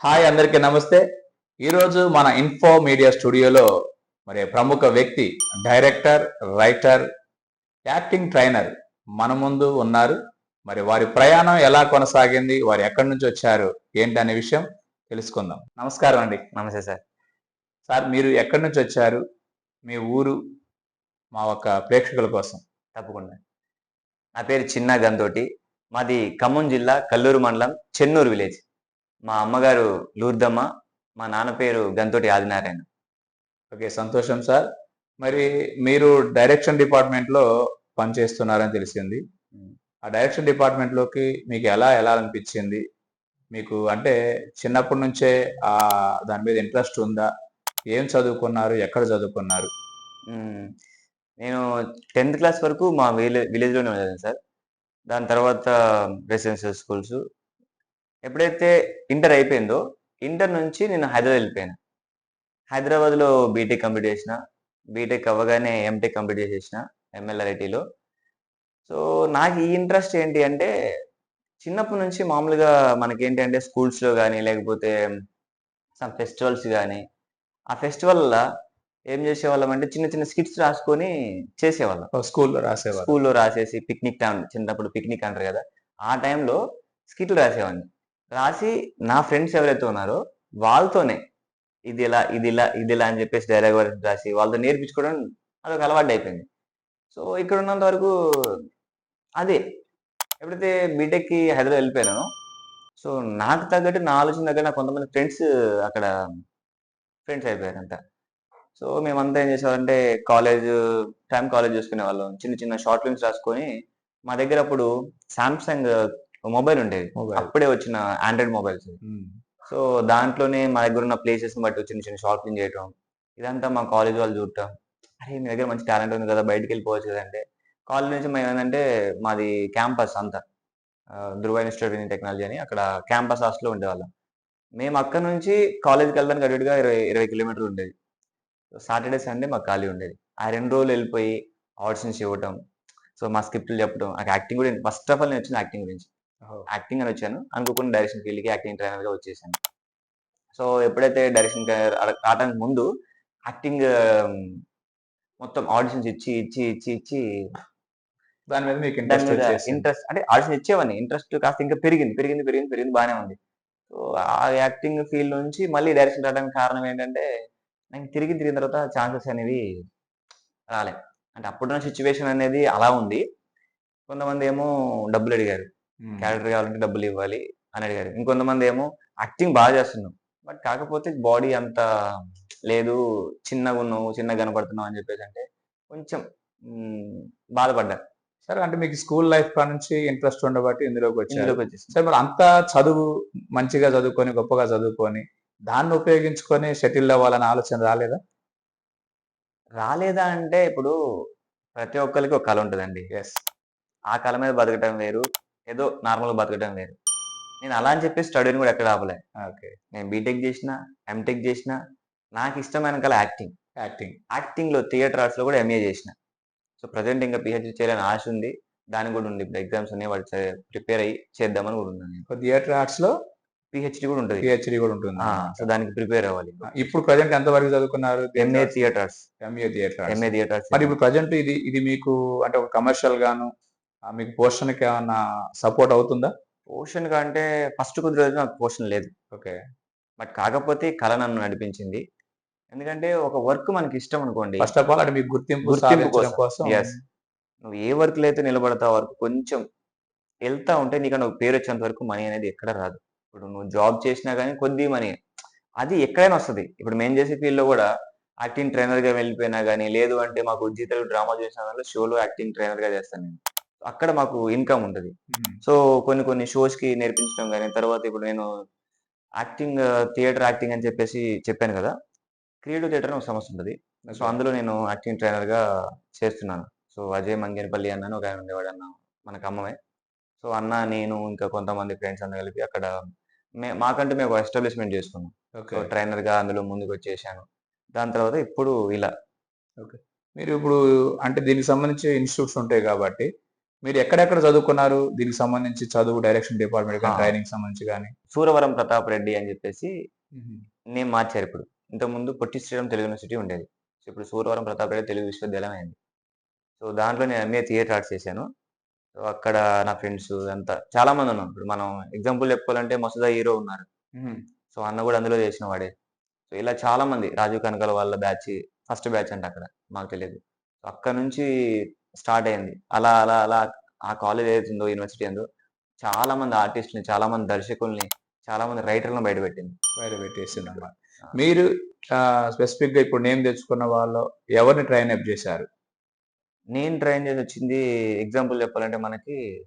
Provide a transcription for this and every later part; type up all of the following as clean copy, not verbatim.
Hi అందరికీ నమస్తే. ఈరోజు మన ఇన్ఫో మీడియా స్టూడియోలో మరి ప్రముఖ వ్యక్తి, డైరెక్టర్, రైటర్, యాక్టింగ్ ట్రైనర్ మన ముందు ఉన్నారు. మరి వారి ప్రయాణం ఎలా కొనసాగింది, వారు ఎక్కడి నుంచి వచ్చారు, ఏంటి అనే విషయం తెలుసుకుందాం. నమస్కారం అండి. నమస్తే సార్. సార్ మీరు ఎక్కడి నుంచి వచ్చారు, మీ ఊరు మా ఒక ప్రేక్షకుల కోసం. తప్పకుండా. నా పేరు చిన్నా గంతోటి. మాది ఖమ్మం జిల్లా కల్లూరు మండలం చెన్నూరు విలేజ్. మా అమ్మగారు లూర్దమ్మ. మా నాన్న పేరు గంతోటి ఆదినారాయణ. ఓకే, సంతోషం సార్. మరి మీరు డైరెక్షన్ డిపార్ట్మెంట్లో పనిచేస్తున్నారని తెలిసింది. హ్మ్. ఆ డైరెక్షన్ డిపార్ట్మెంట్లోకి మీకు ఎలా అనిపించింది? మీకు అంటే చిన్నప్పటి నుంచే దాని మీద ఇంట్రెస్ట్ ఉందా? ఏం చదువుకున్నారు? ఎక్కడ చదువుకున్నారు? హ్మ్. నేను 10థ్ క్లాస్ వరకు మా విలేజ్‌లోనే చదివాను సార్. దాని తర్వాత రెసిడెన్షియల్ స్కూల్సు. ఎప్పుడైతే ఇంటర్ అయిపోయిందో, ఇంటర్ నుంచి నేను హైదరాబాద్ ఎళ్ళిపోయాను. హైదరాబాద్‌లో బీటెక్ కంప్లీట్ చేసిన. బీటెక్ అవ్వగానే ఎంటెక్ కంప్లీట్ చేసేసిన ఎంఎల్ఆర్ఐటీలో. సో, నాకు ఈ ఇంట్రెస్ట్ ఏంటి అంటే చిన్నప్పటి నుంచి మామూలుగా మనకేంటంటే స్కూల్స్‌లో గాని, లేకపోతే సమ్ ఫెస్టివల్స్ గాని, ఆ ఫెస్టివల్‌ల ఏం చేసేవాళ్ళమంటే చిన్న చిన్న స్కిట్స్ రాసుకొని చేసేవాళ్ళం. స్కూల్లో రాసేవారు. స్కూల్‌లో రాసేసి పిక్నిక్ టైమ్ చిన్నప్పుడు పిక్నిక్ అంటారు కదా! ఆ టైంలో స్కిట్‌లు రాసేవాడిని. రాసి నా ఫ్రెండ్స్ ఎవరైతే ఉన్నారో వాళ్ళతోనే ఇదిలా అని చెప్పేసి డైలాగ్ రాసి వాళ్ళతో నేర్పించుకోవడం అదొక అలవాటయిపోయింది. సో, ఇక్కడున్నంత వరకు అదే. ఎప్పుడైతే బీటెక్‌కి హైదరాబాద్ ఎళ్ళిపోయానో సో, నాకు తగ్గట్టు నా ఆలోచన తగ్గట్టు నాకు కొంతమంది అక్కడ ఫ్రెండ్స్ అయిపోయారంతా. సో, మేమంతా ఏం చేసేవాళ్ళంటే కాలేజ్ చూసుకునేవాళ్ళం. చిన్న చిన్న షార్ట్ ఫిల్మ్స్ రాసుకొని మా దగ్గర అప్పుడు సామ్‌సంగ్ మొబైల్ ఉండేది. మొబైల్. అప్పుడే వచ్చిన ఆండ్రాయిడ్ మొబైల్స్. సో, దాంట్లోనే మా దగ్గరున్న ప్లేసెస్‌ని బట్టి చిన్న చిన్న షార్ట్ ఫిల్మ్ చేయటం. ఇదంతా మా కాలేజ్ వాళ్ళు చూడటం. "అరే! మీ దగ్గర మంచి టాలెంట్ ఉంది కదా! బయటికెళ్ళిపోవచ్చు కదంటే" కాలేజ్ నుంచి మేమేందంటే మాది క్యాంపస్ అంతా. ధృవ ఇన్‌స్టిట్యూట్ ఆఫ్ టెక్నాలజీ అని అక్కడ క్యాంపస్ హాస్టల్‌లో ఉండేవాళ్ళం. మేము అక్కడి నుంచి కాలేజ్‌కెళ్ళడానికి అటు ఇటుగా 20 కిలోమీటర్లు ఉండేది. సాటర్‌డే, సండే మాకు ఖాళీ ఉండేది. ఆ 2 రోజులు ఎళ్ళిపోయి ఆడిషన్స్ ఇవ్వటం. సో, మా స్క్రిప్ట్‌లు చెప్పడం. నాకు యాక్టింగ్ కూడా ఫస్ట్ ఆఫ్ ఆల్ నేనొచ్చింది యాక్టింగ్ గురించి. ఓహో! యాక్టింగ్ అని వచ్చాను. అనుకోకుండా డైరెక్షన్ ఫీల్డ్‌కి యాక్టింగ్ ట్రైనర్‌గా వచ్చేసాను. సో, ఎప్పుడైతే డైరెక్షన్ ట్రైనర్ రావడానికి ముందు యాక్టింగ్ మొత్తం ఆడిషన్స్ ఇచ్చి దాని మీద మీకు దాని ఇంట్రెస్ట్ మీద వచ్చేసింది. ఇంట్రెస్ట్ అంటే ఆడిషన్ ఇచ్చేవాడిని. ఇంట్రెస్ట్ కాస్త ఇంకా పెరిగింది బానే ఉంది. సో, ఆ యాక్టింగ్ ఫీల్డ్ నుంచి మళ్ళీ డైరెక్షన్ రావడానికి కారణం ఏంటంటే, నాకు తిరిగిన తర్వాత ఛాన్సెస్ అనేవి రాలే. అంటే అప్పుడున్న సిట్యుయేషన్ అనేది అలా ఉంది. కొంతమందేమో డబ్బులడిగారు. హ్మ్. క్యారెక్టర్ కావాలంటే డబ్బులివ్వాలి అని అడిగారు. ఇంకొంతమందేమో యాక్టింగ్ బాగా చేస్తున్నావు. బట్ కాకపోతే బాడీ అంత లేదు. చిన్నగున్నావు, చిన్నగా కనపడుతున్నావు అని చెప్పేసంటే కొంచెం హ్మ్. బాధపడ్డా. సరే, అంటే మీకు స్కూల్ లైఫ్ కాడ్నుంచి ఇంట్రెస్ట్ ఉండబట్టి ఇందులోకొచ్చారు. ఇందులోకొచ్చేసాను. సరే, మరి అంతా చదువు మంచిగా చదువుకొని, గొప్పగా చదువుకొని, దాన్ని ఉపయోగించుకొని సెటిల్ అవ్వాలనే ఆలోచన రాలేదా? రాలేదా అంటే ఇప్పుడు ప్రతి ఒక్కళ్ళకి ఒక కల ఉంటదండి. యెస్. ఆ కల మీద బతకటం వేరు. ఏదో నార్మల్‌గా బతకటం వేరు. నేను అలా అని చెప్పి స్టడీని కూడా ఎక్కడ ఆపలే. ఓకే. నేను బీటెక్ జేసినా, ఎంటెక్ జేసినా నాకిష్టమైన కల యాక్టింగ్. యాక్టింగ్. యాక్టింగ్‌లో థియేటర్ ఆర్ట్స్‌లో కూడా ఎంఏ జేసినా. సో, ప్రెజెంట్ ఇంకా పీహెచ్‌డీ చేయాలని ఆశ ఉంది. దానికి కూడా ఉంది. ఇప్పుడు ఎగ్జామ్స్ ఉన్నాయి. వాటికి ప్రిపేర్ అయ్యి చేద్దామని కూడా ఉన్నాను నేను. థియేటర్ ఆర్ట్స్‌లో పీహెచ్‌డీ కూడా ఉంటది. పీహెచ్‌డీ కూడా ఆ! ఉంటుందన్నమాట. సో, దానికి ప్రిపేర్ అవ్వాలి ఇప్పుడు. ఇప్పుడు ప్రెజెంట్ ఎంత వరకు చదువుకున్నారు theatre MA arts? Theatre arts. MA theatre arts. MA theatre arts మరి చదివాను. ఇప్పుడు ప్రెజెంట్ ఇది మీకు అంటే ఒక కమర్షియల్ గాను మీకు పోషణకి ఏమన్నా సపోర్ట్ అవుతుందా? పోర్షన్ కంటే ఫస్ట్ కొద్ది రోజులు నాకు పోర్షన్ లేదు. ఓకే. బట్ కాకపోతే కల నన్ను నడిపించింది. ఎందుకంటే ఒక వర్క్ మనకిష్టం అనుకోండి, ఫస్ట్ ఆఫ్ ఆల్ అంటే మీకు గుర్తింపు గుర్తింపు సాధించడం కోసం. కోసం. యెస్. నువ్వు ఏ వర్క్‌లో అయితే నిలబడతావో ఆ వర్క్ కొంచెం ఎళ్తా ఉంటే నీకంటూ ఒక పేరొచ్చేంత వరకు మనీ అనేది ఎక్కడ రాదు. ఇప్పుడు నువ్వు జాబ్ చేసినా గాని కొద్ది మనీయే. అది ఎక్కడైనా వస్తది. ఇప్పుడు మేము చేసే ఫీల్డ్‌లో గూడా యాక్టింగ్ ట్రైనర్‌గా వెళ్ళిపోయినా గాని, లేదు అంటే మాకు జీ తెలుగు డ్రామా చేసిన దాంట్లో షోలో యాక్టింగ్ ట్రైనర్‌గా చేస్తాను నేను. అక్కడ మాకు ఇన్‌కమ్ ఉంటది. హ్మ్. సో, కొన్ని కొన్ని షోస్‌కి నేర్పించడం గాని, తర్వాత ఇప్పుడు నేను యాక్టింగ్ థియేటర్ యాక్టింగ్ అని చెప్పేసి చెప్పాను గదా! క్రియేటివ్ థియేటర్ అని ఒక సంస్థ ఉంటది. So, okay. అందులో నేను యాక్టింగ్ ట్రైనర్‌గా చేస్తున్నాను. సో, అజయ్ మంగేనపల్లి అన్న అని ఒకాయన ఉండేవాడు అన్న. మన ఖమ్మమే. సో, అన్న, నేను ఇంకా కొంతమంది ఫ్రెండ్స్ అందరం కలిపి అక్కడ మాకంటూ మేము ఒక ఎస్టాబ్లిష్‌మెంట్ చేసుకున్నాం. So, okay. ట్రైనర్‌గా అందులో ముందుకొచ్చేసాను. దాని తర్వాత ఇప్పుడు ఇలా. ఓకే. మీరు ఇప్పుడు అంటే దీనికి సంబంధించి ఇన్‌స్టిట్యూట్స్ ఉంటాయి కాబట్టి, మీరు ఎక్కడెక్కడ చదువుకున్నారు? దీనికి సంబంధించి చదువు డైరెక్షన్ డిపార్ట్మెంట్ కానీ, ఆ! ట్రైనింగ్ సంబంధించి గాని? సూరవరం ప్రతాప్ రెడ్డి అని చెప్పేసి హుహు. నేమ్ మార్చారు ఇప్పుడు. ఇంతకుముందు పొట్టి శ్రీరామ్ తెలుగు యూనివర్సిటీ ఉండేది. సో, ఇప్పుడు సూరవరం ప్రతాప్ రెడ్డి తెలుగు విశ్వవిద్యాలయం అయింది. సో, దాంట్లో నేను ఎంఏ థియేటర్ ఆర్ట్స్ చేశాను. సో, అక్కడ నా ఫ్రెండ్స్ అంతా చాలా మందున్నాం. ఇప్పుడు మనం ఎగ్జాంపుల్ చెప్పుకోవాలంటే 'మసూద హీరో' ఉన్నారు. హుహు. సో, అన్న గూడా అందులో చేసిన వాడే. సో, ఇలా చాలా మంది రాజీవ్ కనకాల వాళ్ళ బ్యాచ్ ఫస్ట్ బ్యాచ్ అంట అక్కడ. మాకు తెలీదు. సో, అక్కడి నుంచి స్టార్ట్ అయింది. అలా, అలా, అలా ఆ కాలేజ్ ఏదైతే ఉందో, యూనివర్సిటీ ఉందో చాలా మంది ఆర్టిస్ట్‌ని, చాలా మంది దర్శకుల్ని, చాలా మంది రైటర్‌లను బయటపెట్టింది. బయట పెట్టేసిందన్నమాట. ఆ! మీరు స్పెసిఫిక్‌గా ఇప్పుడు నేమ్ తెచ్చుకున్న వాళ్ళు ఎవరిని ట్రైన్ అప్ చేశారు? నేను ట్రైన్ చేసొచ్చింది ఎగ్జాంపుల్ చెప్పాలంటే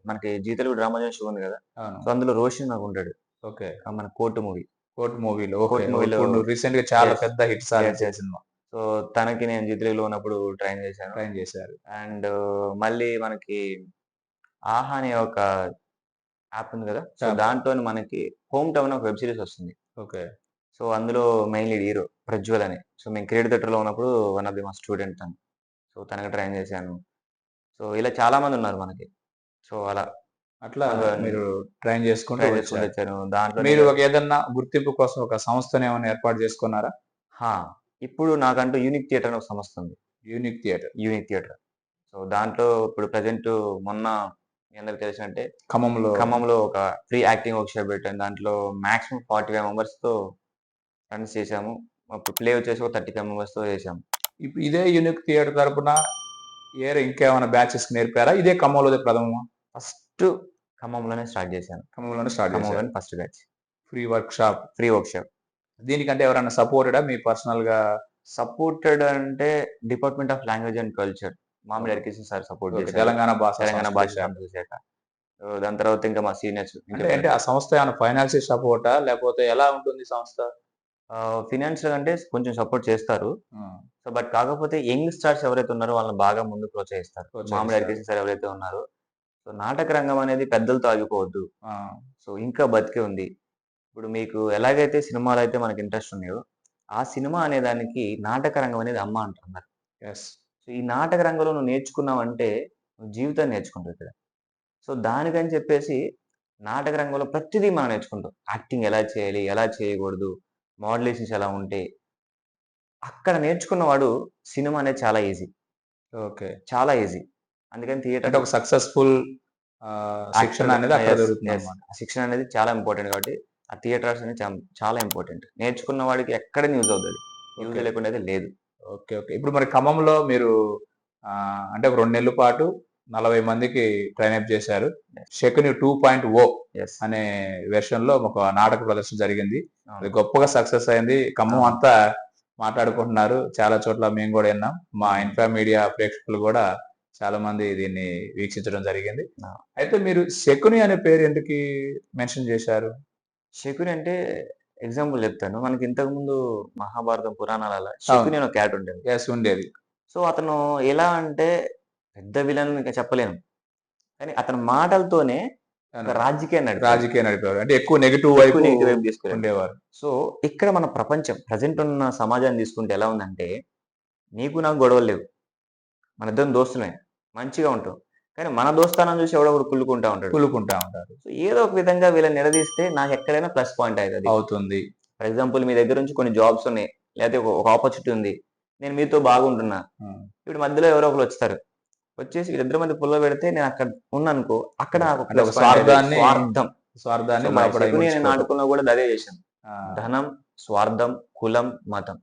మనకి 'జీ తెలుగు రామోజీం షో' ఉంది గదా! సో, అవును. అందులో రోషన్ ఉంటాడు. ఓకే. మన 'కోర్టు' మూవీ. 'కోర్ట్' మూవీలో. ఓకే. 'కోర్టు' మూవీలో ఇప్పుడు రీసెంట్‌గా చాలా యెస్. పెద్ద హిట్ యెస్. సాధించిన యెస్. సినిమా. సో, తనకి నేను 'జీ తెలుగులో' ఉన్నప్పుడు ట్రైన్ చేశాను. ట్రైన్ చేశారు. అండ్ మళ్ళీ మనకి 'ఆహా' అనే ఒక యాప్ ఉంది గదా! సో, చాప్ దాంట్లోని మనకి 'హోమ్ టౌన్' ఒక వెబ్ సీరీస్ వస్తుంది. ఓకే. సో, అందులో మెయిన్ లీడ్ హీరో 'ప్రజ్వల్' అని. సో, మేము క్రియేటివ్ థియేటర్‌లో ఉన్నప్పుడు వన్ ఆఫ్ ది మా స్టూడెంట్ తను. సో, తనకి ట్రైన్ చేశాను. సో, ఇలా చాలా మందున్నారు మనకి. సో, అలా అట్లా మాకు మీరు ట్రైన్ చేసుకుంటూ ట్రైన్ చేసుకుంటూ వచ్చారు. వచ్చాను. దాంట్లో మీరు నేను ఒక ఏదన్నా గుర్తింపు కోసం ఒక సంస్థని ఏమైనా ఏర్పాటు చేసుకున్నారా? ఆ! ఇప్పుడు నాకంటూ యూనిక్ థియేటర్ అని ఒక సంస్థ ఉంది. Unique theatre unique theatre. So, దాంట్లో ఇప్పుడు ప్రెజెంట్ మొన్న మీ అందరికి తెలిసినట్టే ఖమ్మంలో. ఖమ్మంలో ఒక ఫ్రీ యాక్టింగ్ వర్క్‌షాప్ పెట్టాను. దాంట్లో మాక్సిమం 45 మెంబర్స్‌తో రన్స్ చేశాము. అప్పుడు ప్లే వచ్చేసి ఒక 35 మెంబర్స్‌తో చేశాము. ఇప్పుడు ఇదే యూనిక్ థియేటర్ తరపున ఇంకేమైనా బ్యాచెస్‌కి నేర్పారా? ఇదే ఖమ్మంలోదే ప్రథమమా? ఫస్ట్ ఖమ్మంలోనే స్టార్ట్ చేశాను. ఖమ్మంలోనే స్టార్ట్ చేశారు. ఖమ్మంలోనే first batch. Free workshop. Free workshop. దీనికంటే ఎవరైనా సపోర్టెడా మీ పర్సనల్‌గా? సపోర్టెడ్ అంటే department of language and culture Mamidi Harikrishna sir support okay. చేశారు. తెలంగాణ భాషా తెలంగాణ సంస్కృతి భాషా శాఖ. సంస్కృతి శాఖ. దాని తర్వాత ఇంకా మా సీనియర్స్ ఇంకా అంటే ఆ సంస్థ ఏమైనా ఫైనాన్షియల్ సపోర్టా? లేపోతే ఎలా ఉంటుంది సంస్థ? ఫినాన్షియల్ అంటే కొంచెం సపోర్ట్ చేస్తారు. హ్మ్. సో, బట్ కాకపోతే యంగ్ స్టార్స్ ఎవరైతే ఉన్నారో వాళ్ళని బాగా ముందుకు ప్రోత్సహిస్తారు. మామిడి ప్రోత్సహిస్తారు. హరికృష్ణ సార్ ఎవరైతే ఉన్నారో, సో, నాటక రంగం అనేది పెద్దలతో ఆగిపోవద్దు. ఆ! సో, ఇంకా బతికే ఉంది. ఇప్పుడు మీకు ఎలాగైతే సినిమాలైతే మనకి ఇంట్రెస్ట్ ఉన్నాయో, ఆ సినిమా అనే దానికి నాటక రంగం అనేది అమ్మ అంటున్నారు. యెస్. సో, ఈ నాటక రంగంలో నువ్వు నేర్చుకున్నావంటే, నువ్వు జీవితాన్ని నేర్చుకుంటావు ఇక్కడ. సో, దానికని చెప్పేసి నాటక రంగంలో ప్రతిదీ మనం నేర్చుకుంటాం. యాక్టింగ్ ఎలా చేయాలి? ఎలా చేయకూడదు? మోడ్యులేషన్స్ ఎలా ఉంటాయి? అక్కడ నేర్చుకున్నవాడు సినిమా అనేది చాలా ఈజీ. ఓకే. చాలా ఈజీ. అందుకని అంటే థియేటర్ ఒక సక్సెస్‌ఫుల్ శిక్షణ యాక్టర్‌గా అనేది అక్కడ యెస్. యెస్. దొరుకుతుందన్నమాట. శిక్షణ అనేది చాలా ఇంపార్టెంట్ కాబట్టి, ఆ థియేటర్స్ అనేది చాలా ఇంపార్టెంట్. నేర్చుకున్న వాడికి ఎక్కడైనా యూజ్ అవుతది. Use okay. లేకుండా అయితే లేదు. ఓకే. ఓకే. ఇప్పుడు మరి ఖమ్మంలో మీరు అంటే ఒక 2 నెలల పాటు 40 మందికి ట్రైన్ అప్ చేశారు. యెస్. 'శకుని 2.0' యెస్. అనే వెర్షన్‌లో ఒక నాటక ప్రదర్శన జరిగింది. అది అవును. గొప్పగా సక్సెస్ అయింది. ఖమ్మం అవును. అంతా మాట్లాడుకుంటున్నారు. చాలా చోట్ల మేము గూడా ఇన్నాం. మా అవును. ఇన్ఫా మీడియా ప్రేక్షకులు గూడా చాలా మంది దీన్ని వీక్షించడం జరిగింది. ఆ! అయితే మీరు 'శకుని' అనే పేరు ఎందుకి మెన్షన్ చేశారు? శకుని అంటే ఎగ్జాంపుల్ చెప్తాను. మనకి ఇంతకుముందు మహాభారతం పురాణాలలో అవును. శకుని అని ఒక క్యారెక్టర్ ఉండేది. యెస్ ఉండేది. సో, అతను ఎలా అంటే పెద్ద విలన్ ఇక చెప్పలేను. కానీ అతని మాటలతోనే ఒక అవును. రాజకీయాన్ని నడిపాడు. రాజకీయం నడిపేవారు. అంటే ఎక్కువ నెగెటివ్ ఎక్కువ వైపు నెగెటివ్ వైపు తీసుకెళ్ళాడు. ఉండేవారు. సో, ఇక్కడ మన ప్రపంచం ప్రెజెంట్ ఉన్న సమాజాన్ని తీసుకుంటే ఎలా ఉందంటే, నీకు నాకు గొడవలు లేవు. మనిద్దరం దోస్తులమే. మంచిగా ఉంటాం. కానీ మన దోస్తానం చూసి ఎవడో ఒకడు కుళ్ళుకుంటా ఉంటాడు. కుళ్ళుకుంటా ఉంటారు. సో, ఏదో ఒక విధంగా వీళ్ళని నిలదీస్తే నాకెక్కడైనా ప్లస్ పాయింట్ అయితది. అవుతుంది. ఫర్ ఎగ్జాంపుల్ మీ దగ్గర నుంచి కొన్ని జాబ్స్ ఉన్నాయి. లేతే ఒక ఆపర్చునిటీ ఉంది. నేను మీతో బాగుంటున్నా. హ్మ్. ఇప్పుడు మధ్యలో ఎవరో ఒకళ్ళు వచ్చుతారు. వచ్చేసి వీళ్ళిద్దరి మధ్య పుల్ల పెడితే నేను అక్కడ ఉన్నాననుకో, అక్కడ నాకు అంటే ఒక ప్లస్ పాయింట్ అయితది. స్వార్థాన్ని సో, సో, మన లోపల శకుని అనే ఇముడ్చుకోవటం. నాటకంలో కూడా అదే చేశాం. ఆ! ధనం, స్వార్థం, కులం, మతం.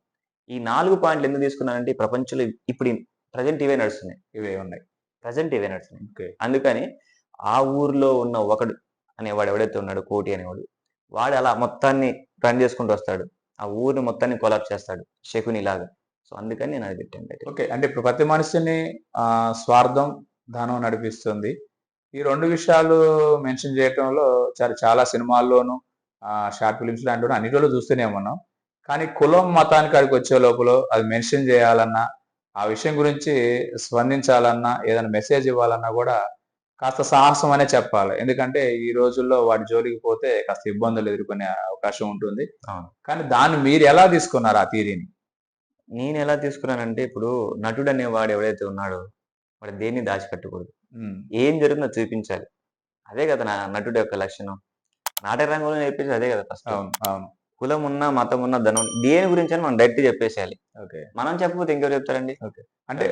ఈ 4 పాయింట్లు ఎందుకు తీసుకున్నానంటే ఈ ప్రపంచంలో ఇప్పుడు ప్రెజెంట్ ఇవే నడుస్తున్నాయి. ఇవే ఉన్నాయి. ప్రెజెంట్ ఇవే నడుస్తున్నాయి. ఓకే. అందుకని ఆ ఊర్లో ఉన్న ఒకడు అనేవాడు ఎవడైతే ఉన్నాడో కోటి అనేవాడు, వాడు అలా మొత్తాన్ని రన్ చేసుకుంటూ వస్తాడు. ఆ ఊరిని మొత్తాన్ని కొలాప్స్ చేస్తాడు. శకునిలాగా. సో, అందుకని నేను అది పెట్టాను టైటిల్. ఓకే. అంటే ఇప్పుడు ప్రతి మనిషిని స్వార్థం, ధనం నడిపిస్తుంది. ఈ 2 విషయాలు మెన్షన్ చేయటంలో చాలా సినిమాల్లోనూ షార్ట్ ఫిల్మ్స్ లాంటివి అన్నిటిలో చూస్తూనే ఉన్నాం. కానీ కులం, మతానికి కాడికొచ్చే లోపల అది మెన్షన్ చేయాలన్నా, ఆ విషయం గురించి స్పందించాలన్నా, ఏదైనా మెసేజ్ ఇవ్వాలన్నా గూడా కాస్త సాహసం అనే చెప్పాలి. ఎందుకంటే ఈ రోజుల్లో వాటి జోలికి పోతే కాస్త ఇబ్బందులు ఎదుర్కొనే అవకాశం ఉంటుంది. అవును. కానీ దాన్ని మీరెలా తీసుకున్నారు ఆ థియరీని? నేనెలా తీసుకున్నానంటే ఇప్పుడు నటుడనేవాడు ఎవడైతే ఉన్నాడో, వాడు దేన్ని దాచిపెట్టకూడదు. ఉమ్, ఏం జరుగుతుందో చూపించాలి. అదే కదా నటుడి యొక్క లక్షణం. నాటక రంగంలో నేర్పించేది అదే కదా ఫస్ట్. అవును అవును. కులం ఉన్నా, మతం ఉన్నా, ధనం దేని గురించని మనం డైరెక్ట్ చెప్పేసేయాలి. ఓకే మనం చెప్పకపోతే ఇంకెవరు చెప్తారండి? ఓకే. అంటే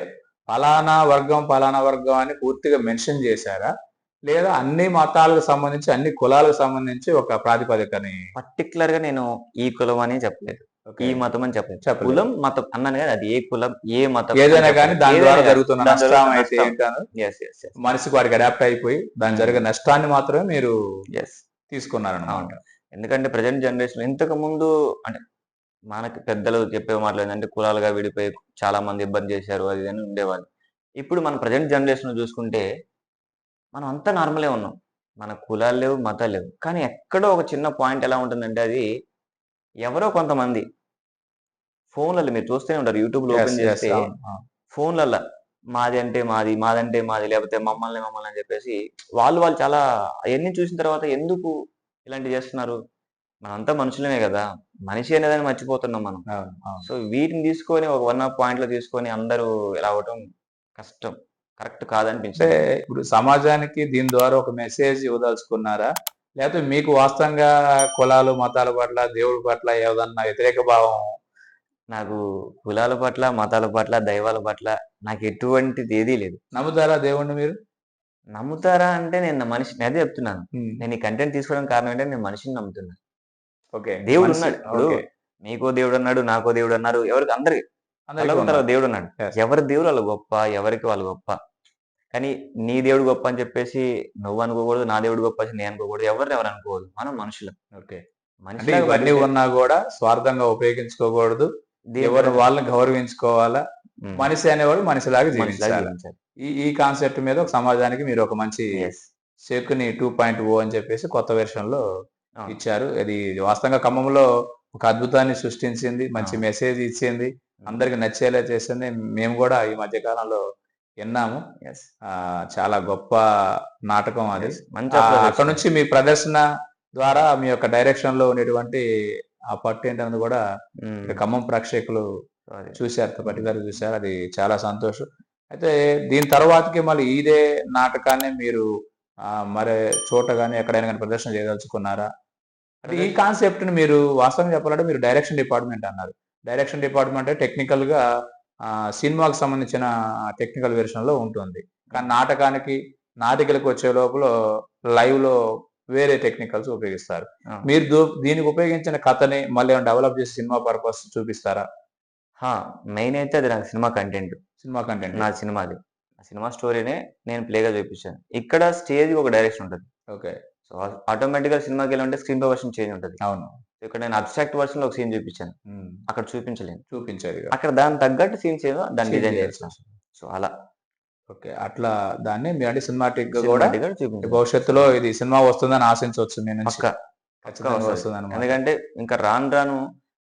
పలానా వర్గం అని పూర్తిగా మెన్షన్ చేశారా? లేదా అన్ని మతాలకు సంబంధించి, అన్ని కులాలకు సంబంధించి ఒక ప్రాతిపదికని పర్టిక్యులర్‌గా నేను ఈ కులం అని చెప్పలేదు. ఓకే. ఈ మతం అని చెప్పలేదు. చెప్పలేదు. కులం, మతం అన్నాను గాని అది ఏ కులం, ఏ మతం అని ఏదైనా గాని చెప్పలేదు. దాని ఏదైనా ద్వారా గాని జరుగుతున్న దాని నష్టం జరుగుతున్న అయితే నష్టం. ఏంటని యెస్. యెస్. యెస్. మనిషికి వాడికి అడాప్ట్ అయిపోయి దాని జరిగే హ్మ్. నష్టాన్ని మాత్రమే మీరు యెస్. తీసుకున్నారనమాట. అవును. ఎందుకంటే ప్రెజెంట్ జనరేషన్‌లో ఇంతకుముందు అంటే మనకి పెద్దలు చెప్పే మాటలు ఏందంటే కులాలుగా విడిపోయి చాలా మంది ఇబ్బంది చేశారు. అది ఇది అని ఉండేవాళ్ళు. ఇప్పుడు మన ప్రెజెంట్ జనరేషన్‌లో చూసుకుంటే మనం అంతా నార్మలే ఉన్నాం. మన కులాలు లేవు, మతాలు లేవు. కానీ ఎక్కడో ఒక చిన్న పాయింట్ ఎలా ఉంటుందంటే అది ఎవరో కొంతమంది ఫోన్‌లలో మీరు చూస్తూనే ఉంటారు. యూట్యూబ్‌లో యెస్. Open yes. చేస్తే అవును. అవును. ఫోన్‌లల్ల మాది అంటే మాది, మాదంటే మాది, లేకపోతే మమ్మల్ని అని చెప్పేసి వాళ్ళు చాలా అయన్నీ చూసిన తర్వాత ఎందుకు ఇలాంటివి చేస్తున్నారు? మనంతా మనుషులమే గదా! మనిషి అనేదాన్ని మర్చిపోతున్నాం మనం. అవును. అవును. సో, వీటిని తీసుకొని ఒక వన్ ఆఫ్ పాయింట్‌లో తీసుకొని అందరూ ఇలా అవ్వటం కష్టం. కరెక్ట్ అంటే కాదనిపించింది నాకు. ఇప్పుడు సమాజానికి దీని ద్వారా ఒక మెసేజ్ ఇవ్వదలుచుకున్నారా? లేకపోతే మీకు వాస్తవంగా కులాలు, మతాల పట్ల, దేవుడి పట్ల ఏదన్నా వ్యతిరేక భావం నాకు కులాల పట్ల, మతాల పట్ల, దైవాల పట్ల నాకు ఎటువంటిదేదీ లేదు. నమ్ముతారా దేవుడిని మీరు? నమ్ముతారా అంటే నేను మనిషిని అదే చెప్తున్నాను. హ్మ్. నేను ఈ కంటెంట్ తీసుకోవడానికి కారణం ఏంటంటే నేను మనిషిని నమ్ముతున్నా. ఓకే. మనిషి దేవుడున్నాడు. ఇప్పుడు ఓకే. మీకో దేవుడున్నాడు, నాకో దేవుడన్నారు. ఎవరికి అందరికి అందరికీ తలోక తలో ఉన్నారు. దేవుడున్నాడు. యెస్. ఎవరి దేవుడు ఆళ్ళు గొప్ప. ఎవరికి వాళ్ళు గొప్ప. కానీ నీ దేవుడు గొప్ప అని చెప్పేసి నువ్వు అనుకోకూడదు. నా దేవుడు గొప్ప అని నేను అనుకోకూడదు. ఎవరిని ఎవరు అనుకోవద్దు. మనం మనుషులం. ఓకే. అంటే మనిషిలాగా ఇవన్నీ బతికితే ఉన్నా గూడా స్వార్థంగా ఉపయోగించుకోకూడదు. ఎవరు దేనితోనైనా వాళ్ళని గౌరవించుకోవాలా. హ్మ్. మనిషి అనేవాడు మనిషిలాగా మనిషిలాగా జీవించాల. జీవించాలి. ఈ ఈ కాన్సెప్ట్ మీద ఒక సమాజానికి మీరు ఒక మంచి యెస్. శకుని 2.0 అని చెప్పేసి కొత్త వెర్షన్‌లో అవును. ఇచ్చారు. అది వాస్తవంగా ఖమ్మంలో ఒక అద్భుతాన్ని సృష్టించింది. మంచి అవును. మెసేజ్ ఇచ్చింది. హ్మ్. అందరికి నచ్చేలా చేసింది. మేము గూడా ఈ మధ్య కాలంలో విన్నాము. యెస్. చాలా గొప్ప నాటకం అది. యెస్. మంచి అప్లాజ్ అక్కడి వచ్చింది. నుంచి మీ ప్రదర్శన ద్వారా మీ యొక్క డైరెక్షన్‌లో ఉండేటువంటి ఆ పట్టేంటన్నది గూడా ఇటు హ్మ్. ఖమ్మం ప్రేక్షకులు సారీ. చూసారు. హ్మ్. పర్టిక్యులర్‌గా చూసారు. అది చాలా సంతోషం. అయితే దీని తర్వాతకి మళ్ళీ ఇదే నాటకాన్ని మీరు మరే చోట గాని, ఎక్కడైనా గాని ప్రదర్శన చేయదలుచుకున్నారా? అంటే ఈ ప్రదర్శన కాన్సెప్ట్‌ని మీరు వాస్తవంగా చెప్పాలంటే మీరు డైరెక్షన్ డిపార్ట్‌మెంట్ అన్నారు. డైరెక్షన్ డిపార్ట్‌మెంట్ అంటే టెక్నికల్‌గా సినిమాకి సంబంధించిన టెక్నికల్ వెర్షన్‌లో ఉంటుంది. కానీ హ్మ్. నాటకానికి, నాటికలకి వచ్చే లోపల లైవ్‌లో వేరే టెక్నికల్స్ ఉపయోగిస్తారు. అవును. మీరు దీనికి ఉపయోగించిన కథని మళ్ళీ ఏమైనా డెవలప్ చేసి సినిమా పర్పస్ చూపిస్తారా? ఆ! మెయిన్ అయితే అది నాకు సినిమా కంటెంట్. Cinema content. నా సినిమాది. ఆ సినిమా స్టోరీనే నేను ప్లేగా చూపించాను. ఇక్కడ స్టేజ్‌కి ఒక డైరెక్షన్ ఉంటది. ఓకే. సో, ఆటోమేటిక్‌గా సినిమాకెళ్ళుంటే స్క్రీన్ ప్లే వర్షన్ చేంజ్ ఉంటది. అవును. ఇక్కడ నేను అబ్స్ట్రాక్ట్ వర్షన్‌లో ఒక సీన్ చూపించాను. హ్మ్. అక్కడ చూపించలేను. చూపించారిగ. అక్కడ దానికి తగ్గట్టు సీన్స్ ఏదో దాన్ని చేంజ్ డిజైన్ చేస్తాను. చేయాల్సొచ్చింది. సో, అలా ఓకే. అట్లా దాన్ని మీ అంటే సినిమాటిక్‌గా గూడా సినిమాటిక్‌గా చూపించాను. భవిష్యత్తులో ఇది సినిమా వస్తుందని ఆశించొచ్చు మీ నుంచి. పక్కా. పక్కా ఖచ్చితంగా వస్తది. వస్తుందన్నమాట. ఎందుకంటే ఇంకా రాను రాను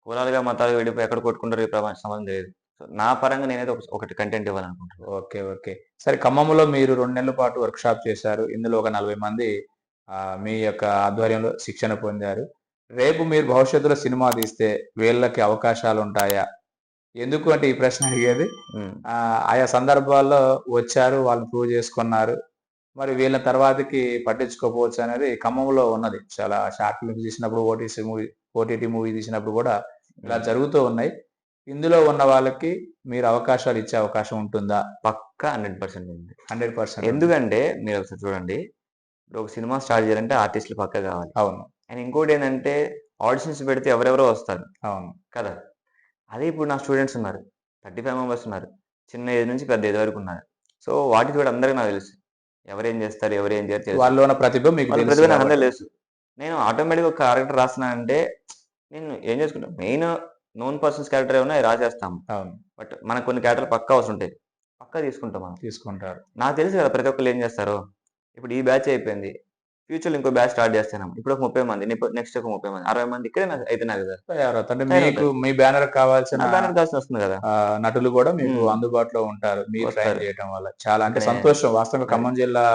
కులాలుగా, మతాలుగా విడిపోయి ఎక్కడ కొట్టుకుంటారో ఈ సంబంధం లేదు. సో, నా పరంగా నేనైతే ఒకటి కంటెంట్ ఇవ్వాలనుకుంటున్నాను. ఓకే. ఓకే. సరే ఖమ్మంలో మీరు 2 నెలల పాటు వర్క్‌షాప్ చేశారు. ఇందులో ఒక 40 మంది మీ యొక్క ఆధ్వర్యంలో శిక్షణ పొందారు. రేపు మీరు భవిష్యత్తులో సినిమా తీస్తే వీళ్ళకి అవకాశాలుంటాయా? ఎందుకు అంటే ఈ ప్రశ్న అడిగేది హ్మ్. ఆయా సందర్భాల్లో వచ్చారు. వాళ్ళు ప్రూవ్ చేసుకున్నారు. మరి వీళ్ళ తర్వాతకి పట్టించుకోకపోవచ్చు అనేది ఖమ్మంలో ఉన్నది. చాలా షార్ట్ ఫిల్మ్స్ తీసినప్పుడు ఓటీటీ మూవీ తీసినప్పుడు గూడా ఇలా హ్మ్. జరుగుతూ ఉన్నాయి. ఇందులో ఉన్న వాళ్ళకి మీరు అవకాశాలు ఇచ్చే అవకాశం ఉంటుందా? పక్కా 100% ఉంది. 100% ఉంటుంది. ఎందుకంటే మీరొకసారి చూడండి. ఇప్పుడు ఒక సినిమా స్టార్ట్ చేయాలంటే ఆర్టిస్ట్‌లు పక్కా గావాలి. అవును. అండ్ ఇంకోటేంటంటే ఆడిషన్స్ పెడితే ఎవరెవరో వస్తారు. అవును. కదా! అదే ఇప్పుడు నా స్టూడెంట్స్ ఉన్నారు. 35 మెంబర్స్ ఉన్నారు. చిన్న ఏజ్ నుంచి పెద్ద ఏజ్ వరకు ఉన్నారు. సో, వాటికి కూడా అందరికి నాకు తెలుసు. ఎవరేం చేస్తారు, ఎవరేం చేయరు తెలుసు. వాళ్ళలో ఉన్న ప్రతిభ మీకు వాళ్ళ తెలుసు ప్రతిభ నాకు అందరికి గాబట్టి. తెలుసు. నేను ఆటోమేటిక్‌గా ఒక క్యారెక్టర్ రాస్తున్నానంటే నేను ఏం చేసుకుంటా మెయిన్ నోన్ పర్సన్స్ క్యారెక్టర్ ఏమన్నా రాసేస్తాము. అవును. బట్ మనకు కొన్ని క్యారెక్టర్‌లు పక్కా అవసరం ఉంటాయి. పక్కా తీసుకుంటాం మనం. తీసుకుంటారు. నాకు తెలుసు కదా! ప్రతి ఒక్కళ్ళు ఏం చేస్తారో. ఇప్పుడు ఈ బ్యాచ్ అయిపోయింది. ఫ్యూచర్‌లో ఇంకో బ్యాచ్ స్టార్ట్ చేస్తున్నాం. ఇప్పుడు ఒక 30 మంది. నెక్స్ట్ ఒక 30 మంది. 60 మంది ఇక్కడే అయితున్నారు కదా! తయారవుతారు. అంటే మీకు తయారవుతారు. మీ బ్యానర్‌కి కావాల్సిన నా బ్యానర్ కావాల్సి వస్తుంది కదా! నటులు గూడా మీకు హ్మ్. అందుబాటులో ఉంటారు. మీరు ట్రైన్ వస్తారు. చేయటం వల్ల. చాలా అంటే అందుకనే సంతోషం. వాస్తవంగా అది. ఖమ్మం జిల్లా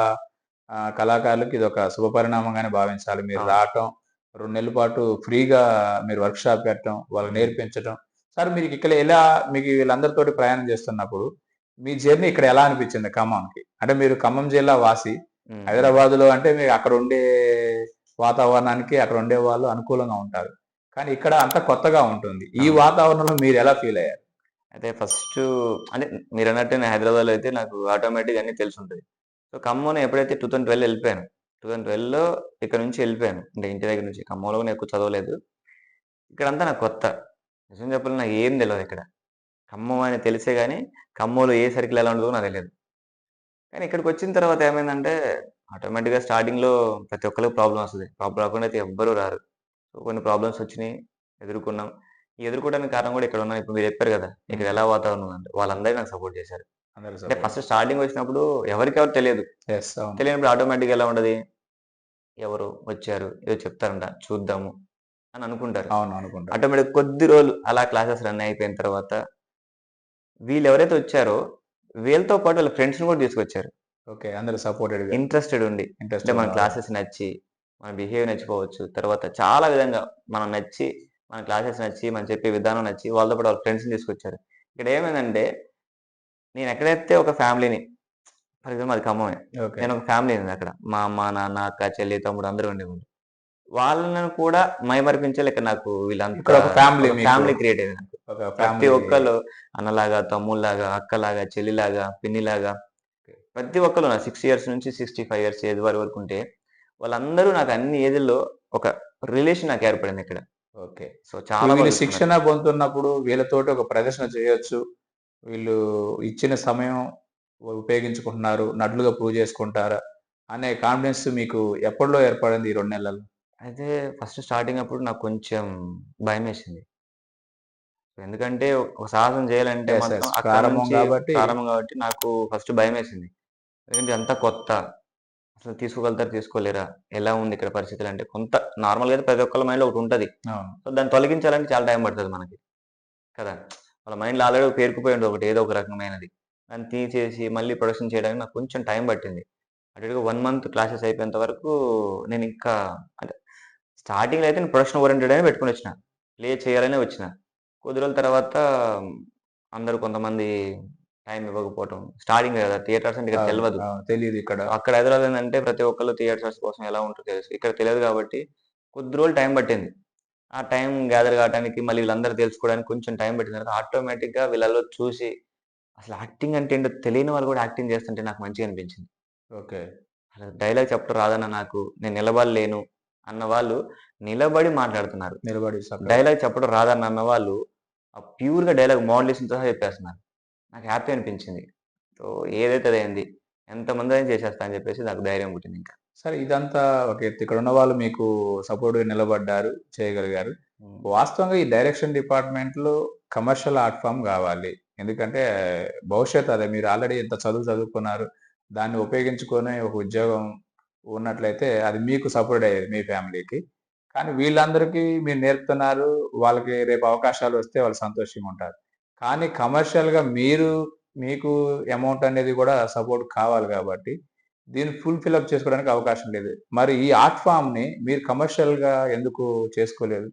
కళాకారులకి ఇదొక శుభపరిణామంగానే భావించాలి. మీరు అవును. రావటం, 2 నెలల పాటు ఫ్రీగా మీరు వర్క్‌షాప్ పెట్టడం, వాళ్ళకి హ్మ్. నేర్పించటం. సార్ మీకు ఇక్కడ ఎలా మీకు వీళ్ళందరితోటి ప్రయాణం చేస్తున్నప్పుడు, మీ జర్నీ ఇక్కడ ఎలా అనిపించింది ఖమ్మంకి? అంటే మీరు ఖమ్మం జిల్లా వాసి. హ్మ్. హైదరాబాద్‌లో అంటే మీరు అక్కడ ఉండే వాతావరణానికి అక్కడ ఉండేవాళ్ళు అనుకూలంగా ఉంటారు. కానీ ఇక్కడ అంతా కొత్తగా ఉంటుంది. ఈ అవును. వాతావరణంలో మీరెలా ఫీల్ అయ్యారు? అయితే ఫస్టు అంటే మీరన్నట్టు నేను హైదరాబాద్‌లో అయితే నాకు ఆటోమేటిక్‌గా అన్నీ తెలిసుంటది. సో, ఖమ్మం ఎప్పుడైతే 2012 ఎళ్ళిపోయాను. 2012లో ఇక్కడ నుంచి ఎళ్ళిపోయాను. అంటే ఇంటి దగ్గర నుంచి. ఖమ్మంలో కూడా నేను ఎక్కువ చదవలేదు. ఇక్కడంతా నాకు కొత్త. నిజం చెప్పాలంటే నాకు ఏం తెలవదిక్కడ. ఖమ్మం అని తెలిసే గాని, ఖమ్మంలో ఏ సర్కిల్ ఎలా ఉంటదో నాకు తెలీదు. కానీ ఇక్కడికొచ్చిన తర్వాత ఏమైందంటే, ఆటోమేటిక్‌గా స్టార్టింగ్‌లో ప్రతి ఒక్కళ్ళకి ప్రాబ్లమ్ వస్తది. ప్రాబ్లమ్ రాకుండా అయితే ఎవ్వరు రారు. సో, కొన్ని ప్రాబ్లమ్స్ వచ్చినియి. ఎదుర్కొన్నాం. ఈ ఎదుర్కోవడానికి కారణం కూడా ఇక్కడ ఇప్పుడు మీరు చెప్పారు కదా! ఇక్కడ హ్మ్. ఎలా వాతావరణం ఉందంటే, వాళ్ళందరూ నాకు సపోర్ట్ చేశారు. అందరూ అంటే సపోర్ట్. ఫస్ట్ స్టార్టింగ్ వచ్చినప్పుడు ఎవరికెవరు తెలియదు. యెస్. అవును. తెలియనప్పుడు ఆటోమేటిక్‌గా ఎలా ఉంటది? ఎవరో వచ్చారు, ఏదో చెప్తారంట చూద్దాము అని అనుకుంటారు. అవును. అనుకుంటారు. ఆటోమేటిక్‌గా కొద్ది రోజులు అలా క్లాసెస్ రన్ అయిపోయిన తర్వాత, వీళ్ళెవరైతే వచ్చారో వీళ్ళతో పాటు వాళ్ళ ఫ్రెండ్స్‌ని కూడా తీసుకొచ్చారు. ఓకే. అందరూ సపోర్టెడ్‌గా ఇంట్రెస్టెడ్ ఉండి. అంటే ఇంట్రెస్ట్‌గా మన ఉన్నవాళ్ళు. క్లాసెస్ నచ్చి, మన బిహేవియర్ నచ్చిపోవచ్చు. తర్వాత చాలా విధంగా మనం నచ్చి, మన క్లాసెస్ నచ్చి, మనం చెప్పే విధానం నచ్చి, వాళ్ళతో పాటు వాళ్ళ ఫ్రెండ్స్‌ని తీసుకొచ్చారు. ఇక్కడ ఏమైందంటే, నేను ఎక్కడైతే ఒక ఫ్యామిలీని ఫర్ ఎగ్జాంపుల్ మాది ఖమ్మమే. ఓకే. నేను ఒక ఫ్యామిలీ ఉంది అక్కడ. మా అమ్మ, నాన్న, అక్క, చెల్లి, తమ్ముడు అందరూ ఉండేవాళ్ళు. వాళ్ళని కూడా మైమరిపించేలా ఇక్కడ నాకు వీళ్ళంతా ఇక్కడ ఒక ఫ్యామిలీ ఒక మీకు ఫ్యామిలీ క్రియేట్ అయింది నాకు. ఒక ప్రతి ఫ్యామిలీ. ఒక్కళ్ళు అన్నలాగా, తమ్ముళ్ళలాగా, అక్కలాగా, చెల్లిలాగా, పిన్నిలాగా ప్రతి ఒక్కళ్ళు నా 6 ఇయర్స్ నుంచి 65 ఇయర్స్ ఏజ్ వారి వరకు ఉంటే, వాళ్ళందరూ నాకు అన్ని ఏజ్‌ల్లో ఒక రిలేషన్ నాకు ఏర్పడింది ఇక్కడ. ఓకే. సో, చాలా బాగా వీళ్ళు చూసుకున్నారు. శిక్షణ పొందుతున్నప్పుడు వీళ్ళతోటి ఒక ప్రదర్శన చేయొచ్చు. వీళ్ళు ఇచ్చిన సమయం ఉపయోగించుకుంటున్నారు. నటులుగా ప్రూవ్ చేసుకుంటారా? అనే కాన్ఫిడెన్స్ మీకు ఎప్పట్లో ఏర్పడింది ఈ 2 నెలల్లో? అయితే ఫస్ట్ స్టార్టింగ్ అప్పుడు నాకు కొంచెం భయమేసింది. ఎందుకంటే ఒక సాహసం చేయాలంటే యెస్. మాత్రం యెస్. అక్కడి ప్రారంభం నుంచి గాబట్టి ప్రారంభం కాబట్టి నాకు ఫస్ట్ భయమేసింది. ఎందుకంటే అంతా కొత్త. అసలు తీసుకోగలుగుతారా? తీసుకోలేరా? ఎలా ఉంది ఇక్కడ పరిస్థితులంటే కొంత నార్మల్‌గా అయితే ప్రతి ఒక్కళ్ళ మైండ్‌లో ఒకటుంటది. అవును. సో, దాన్ని తొలగించాలంటే చాలా టైం పడతది మనకి. కదా! వాళ్ళ మైండ్‌లో ఆల్రెడీ పేరుకుపోయి ఉంటది ఒకటి ఏదో ఒక రకమైనది. దాన్ని తీసేసి మళ్ళీ ప్రొడక్షన్ చేయడానికి నాకు కొంచెం టైం పట్టింది. అటు ఇటుగా 1 మంత్ క్లాసెస్ అయిపోయేంత వరకు నేనింకా అంటే స్టార్టింగ్‌లో అయితే నేను ప్రొడక్షన్ ఓరియెంటెడ్ అనే పెట్టుకొనొచ్చిన. ప్లే చేయాలనే వచ్చిన. కొద్ది రోజుల తర్వాత అందరూ కొంతమంది టైం ఇవ్వకపోవటం. స్టార్టింగ్ కదా! థియేటర్స్ అంటే ఇక్కడ అవును. తెలవదు. అవును. తెలీదిక్కడ. అక్కడ హైదరాబాద్ ఏందంటే ప్రతి ఒక్కళ్ళు థియేటర్స్ కోసం ఎలా ఉంటదో తెలుసు. ఇక్కడ తెలియదు కాబట్టి కొద్ది రోజులు టైం పట్టింది. ఆ టైం గ్యాదర్ కావటానికి మళ్ళీ వీళ్ళందరూ తెలుసుకోవడానికి కొంచెం టైం పట్టిన తర్వాత ఆటోమేటిక్‌గా వీళ్ళలో చూసి అసలు యాక్టింగ్ అంటే ఏంటో తెలియని వాళ్ళు కూడా యాక్టింగ్ చేస్తుంటే నాకు మంచిగా అనిపించింది. ఓకే. అసలు డైలాగ్ చెప్పడం రాదన్న నాకు, నేను నిలబడలేను అన్న వాళ్ళు నిలబడి మాట్లాడుతున్నారు. నిలబడి చక్కగా డైలాగ్ చెప్పడం రాదన్న అన్నవాళ్ళు ప్యూర్‌గా డైలాగ్ మోడలేషన్‌తో సహా చెప్పేస్తున్నారు. నాకు హ్యాపీ అనిపించింది. సో, ఏదైతే అదయింది. ఎంతమందైనా చేసేస్తా అని చెప్పేసి నాకు ధైర్యం పుట్టిందింక. సరే ఇదంతా ఒక ఎత్తు. ఇక్కడున్న వాళ్ళు మీకు సపోర్ట్‌గా నిలబడ్డారు. చేయగలిగారు. హ్మ్. వాస్తవంగా ఈ డైరెక్షన్ డిపార్ట్‌మెంట్‌లో కమర్షియల్ ఆర్ట్ ఫార్మ్ గావాలి. ఎందుకంటే భవిష్యత్తు అదే. మీరు ఆల్రెడీ ఇంత చదువు చదువుకున్నారు. దాన్ని ఉపయోగించుకొని ఒక ఉద్యోగం ఉన్నట్లయితే అది మీకు సపోర్ట్ అయ్యేది మీ ఫ్యామిలీకి. కానీ వీళ్ళందరికీ మీరు నేర్పుతున్నారు. వాళ్ళకి రేపు అవకాశాలొస్తే వాళ్ళు సంతోషంగా ఉంటారు. కానీ కమర్షియల్‌గా మీకు అమౌంట్ అనేది గూడా సపోర్ట్ కావాలి గాబట్టి దీన్ని ఫుల్ అప్ చేసుకోవడానికి అవకాశం లేదు. మరి ఈ ఆర్ట్ ఫార్మ్‌ని మీరు కమర్షియల్‌గా ఎందుకు చేసుకోలేదు?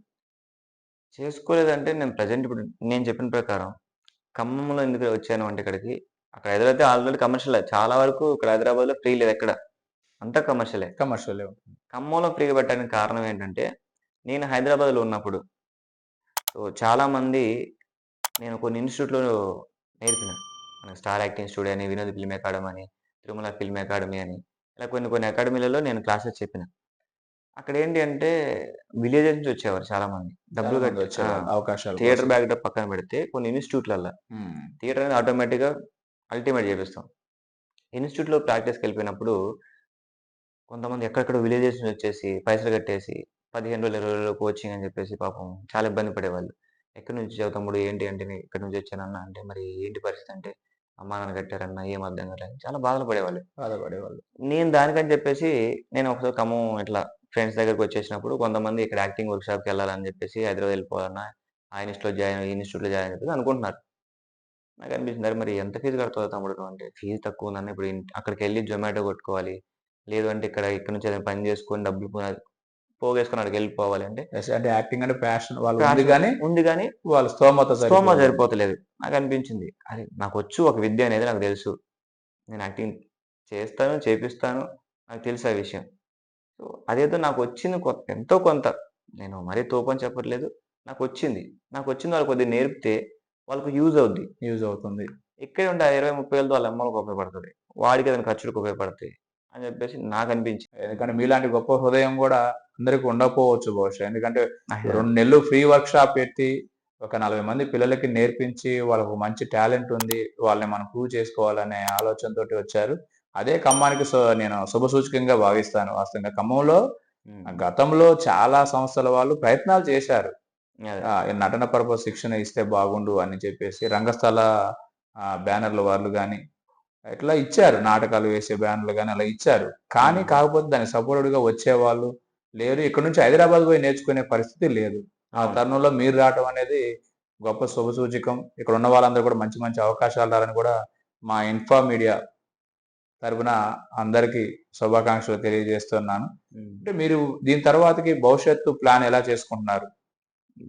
చేసుకోలేదంటే నేను ప్రెజెంట్ ఇప్పుడు నేను చెప్పిన ప్రకారం ఖమ్మంలో ఎందుకు వచ్చాను అంటే ఇక్కడికి, అక్కడ హైదరాబాద్ ఆల్రెడీ కమర్షియలే. చాలా వరకు ఇక్కడ హైదరాబాద్‌లో ఫ్రీ లేదెక్కడ. అంతా కమర్షియలే. కమర్షియలే. ఖమ్మంలో ఫ్రీగా పెట్టడానికి కారణం ఏంటంటే, నేను హైదరాబాద్‌లో ఉన్నప్పుడు సో, చాలామంది నేను కొన్ని ఇన్‌స్టిట్యూట్‌లో నేర్పిన. మన స్టార్ యాక్టింగ్ స్టూడియో అని, వినోద్ ఫిల్మ్ అకాడమీ అని, తిరుమల ఫిల్మ్ అకాడమీ అని, ఇలా కొన్ని కొన్ని అకాడమీలలో నేను క్లాసెస్ చెప్పిన. అక్కడేంటి అంటే విలేజెస్ నుంచి వచ్చేవారు చాలామంది. చాలా డబ్బులు మంది కట్టి వచ్చేవాళ్ళు అవకాశాల థియేటర్ కోసం. బ్యాక్‌డ్రాప్ పక్కన పెడితే కొన్ని ఇన్‌స్టిట్యూట్‌లల్ల హ్మ్. థియేటర్ అనేది ఆటోమేటిక్‌గా అల్టిమేట్ చేపిస్తాం. ఇన్‌స్టిట్యూట్‌లో ప్రాక్టీస్‌కెళ్ళిపోయినప్పుడు కొంతమంది ఎక్కడెక్కడో విలేజెస్ నుంచి వచ్చేసి పైసలు కట్టేసి 15 రోజులు, 20 రోజులు కోచింగ్ అని చెప్పేసి పాపం చాలా ఇబ్బంది పడేవాళ్ళు. "ఎక్కడి నుంచి వచ్చావు తమ్ముడు? ఏంటి?" అంటే "నేను ఇక్కడి నుంచి వచ్చానన్నా" అంటే "మరి ఏంటి పరిస్థితి?" అంటే "అమ్మా నాన్న కట్టారన్నా ఏం అర్థం కాలే" అని చాలా బాధలు పడేవాళ్ళు. బాధపడేవాళ్ళు. నేను దానికని చెప్పేసి నేను ఒకసారి ఖమ్మం ఇట్లా ఫ్రెండ్స్ దగ్గరికొచ్చేసినప్పుడు కొంతమంది ఇక్కడ యాక్టింగ్ వర్క్‌షాప్‌కెళ్ళాలని చెప్పేసి హైదరాబాద్ వెళ్ళిపోవాలన్నా ఆ ఇన్‌స్టిట్యూట్‌లో జాయిన్ అవ్వు, ఈ ఇన్‌స్టిట్యూట్‌లో జాయిన్ అని చెప్పేసి అనుకుంటున్నారు. నాకనిపించింది అరె! మరి ఎంత ఫీజ్ కడతావు తమ్ముడు నువ్వు అంటే, ఫీజ్ తక్కువుందన్న ఇప్పుడు అక్కడికెళ్ళి జొమాటో కొట్టుకోవాలి. లేదు అంటే ఇక్కడ నుంచి ఏదైనా పని చేసుకొని డబ్బులు పోగేసుకొని అక్కడికి వెళ్ళిపోవాలి అంటే Yes, అంటే యాక్టింగ్ అంటే ప్యాషన్ వాళ్ళు ఉంది passion కానీ ఉంది కానీ వాళ్ళ స్తోమత స్తోమత సరిపోదు. సరిపోతలేదు. నాకు అనిపించింది అరే నాకు వచ్చు ఒక విద్య అనేది నాకు తెలుసు. నేను యాక్టింగ్ చేస్తాను, చేపిస్తాను. నాకు తెలుసు ఆ విషయం. సో అదేదో నాకు వచ్చింది ఎంతో కొంత. నేను మరీ తోపని చెప్పట్లేదు. నాకొచ్చింది. నాకొచ్చింది వాళ్ళకి కొద్దిగా నేర్పితే వాళ్ళకి యూజ్ అవుద్ది. యూజ్ అవుతుంది. ఇక్కడే ఉంటే ఆ 20, 30 వేలతో వాళ్ళ అమ్మోళ్ళకి ఉపయోగపడతది. వాడికి ఏదైనా ఖర్చులకు ఉపయోగపడతాయి అని చెప్పేసి నాకనిపించింది. ఎందుకంటే మీలాంటి గొప్ప హృదయం కూడా అందరికి ఉండకపోవచ్చు బహుశా. ఎందుకంటే అయ్యో! 2 నెలలు ఫ్రీ వర్క్ షాప్ పెట్టి ఒక 40 మంది పిల్లలకి నేర్పించి వాళ్ళకు మంచి టాలెంట్ ఉంది. వాళ్ళని మనం ప్రూవ్ చేసుకోవాలనే ఆలోచనతోటి వచ్చారు. అదే ఖమ్మానికి నేను శుభసూచకంగా భావిస్తాను. వాస్తవంగా ఖమ్మంలో హ్మ్. గతంలో చాలా సంస్థల వాళ్ళు ప్రయత్నాలు చేశారు. అదే. ఈ నటన పర్పస్ శిక్షణ ఇస్తే బాగుండు అని చెప్పేసి రంగస్థల బ్యానర్ల వాళ్ళు గాని ఇట్లా ఇచ్చారు. నాటకాలు వేసే బ్యానర్లు గాని అలా ఇచ్చారు. కానీ హ్మ్. కాకపోతే దానికి సపోర్టెడ్‌గా వచ్చేవాళ్ళు లేరు. ఇక్కడి నుంచి హైదరాబాద్ పోయి నేర్చుకునే పరిస్థితి లేదు. ఆ అవును. తరుణంలో మీరు రావటం అనేది గొప్ప శుభసూచకం. ఇక్కడ ఉన్న వాళ్ళందరూ కూడా మంచి మంచి అవకాశాలు రావాలని కూడా మా ఇన్ఫా మీడియా తరపున అందరికీ శుభాకాంక్షలు తెలియజేస్తున్నాను. హ్మ్. అంటే మీరు దీని తర్వాతకి భవిష్యత్తు ప్లాన్ ఎలా చేసుకుంటున్నారు?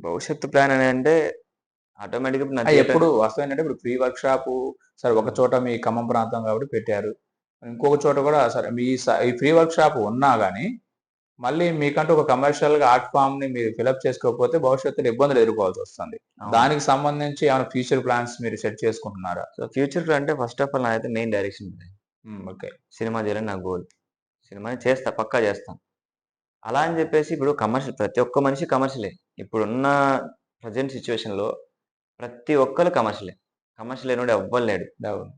భవిష్యత్తు ప్లాన్ అని అంటే ఆటోమేటిక్‌గా ఇప్పుడు నా జీవితం ఎప్పుడు వాస్తవం ఏంటంటే ఇప్పుడు ఫ్రీ వర్క్ షాపు సరే ఒక హ్మ్. చోట మీ ఖమ్మం ప్రాంతం కాబట్టి పెట్టారు. ఇంకొక చోట కూడా సరే ఈ ఫ్రీ వర్క్ షాప్ ఉన్నా గాని, మళ్ళీ మీకంటూ ఒక కమర్షియల్‌గా ఆర్ట్ ఫార్మ్‌ని మీరు ఫిలప్ చేసుకోకపోతే భవిష్యత్తులో ఇబ్బందులు ఎదుర్కోవాల్సొస్తుంది. అవును. దానికి సంబంధించి ఏమైనా ఫ్యూచర్ ప్లాన్స్ మీరు సెట్ చేసుకుంటున్నారా? సో ఫ్యూచర్ ప్లాన్ అంటే ఫస్ట్ ఆఫ్ ఆల్ నాదైతే మెయిన్ డైరెక్షన్ ఉంది. ఓకే. సినిమా చేయాలని నా గోల్. సినిమాని చేస్తా. పక్కా చేస్తా. అలా అని చెప్పేసి ఇప్పుడు కమర్షియల్ ప్రతి ఒక్క మనిషి కమర్షియలే. ఇప్పుడున్న ప్రెజెంట్ సిట్యుయేషన్‌లో ప్రతి ఒక్కళ్ళు కమర్షియలే. కమర్షియల్ లేనోడు ఎవ్వడు లేడు. అవును.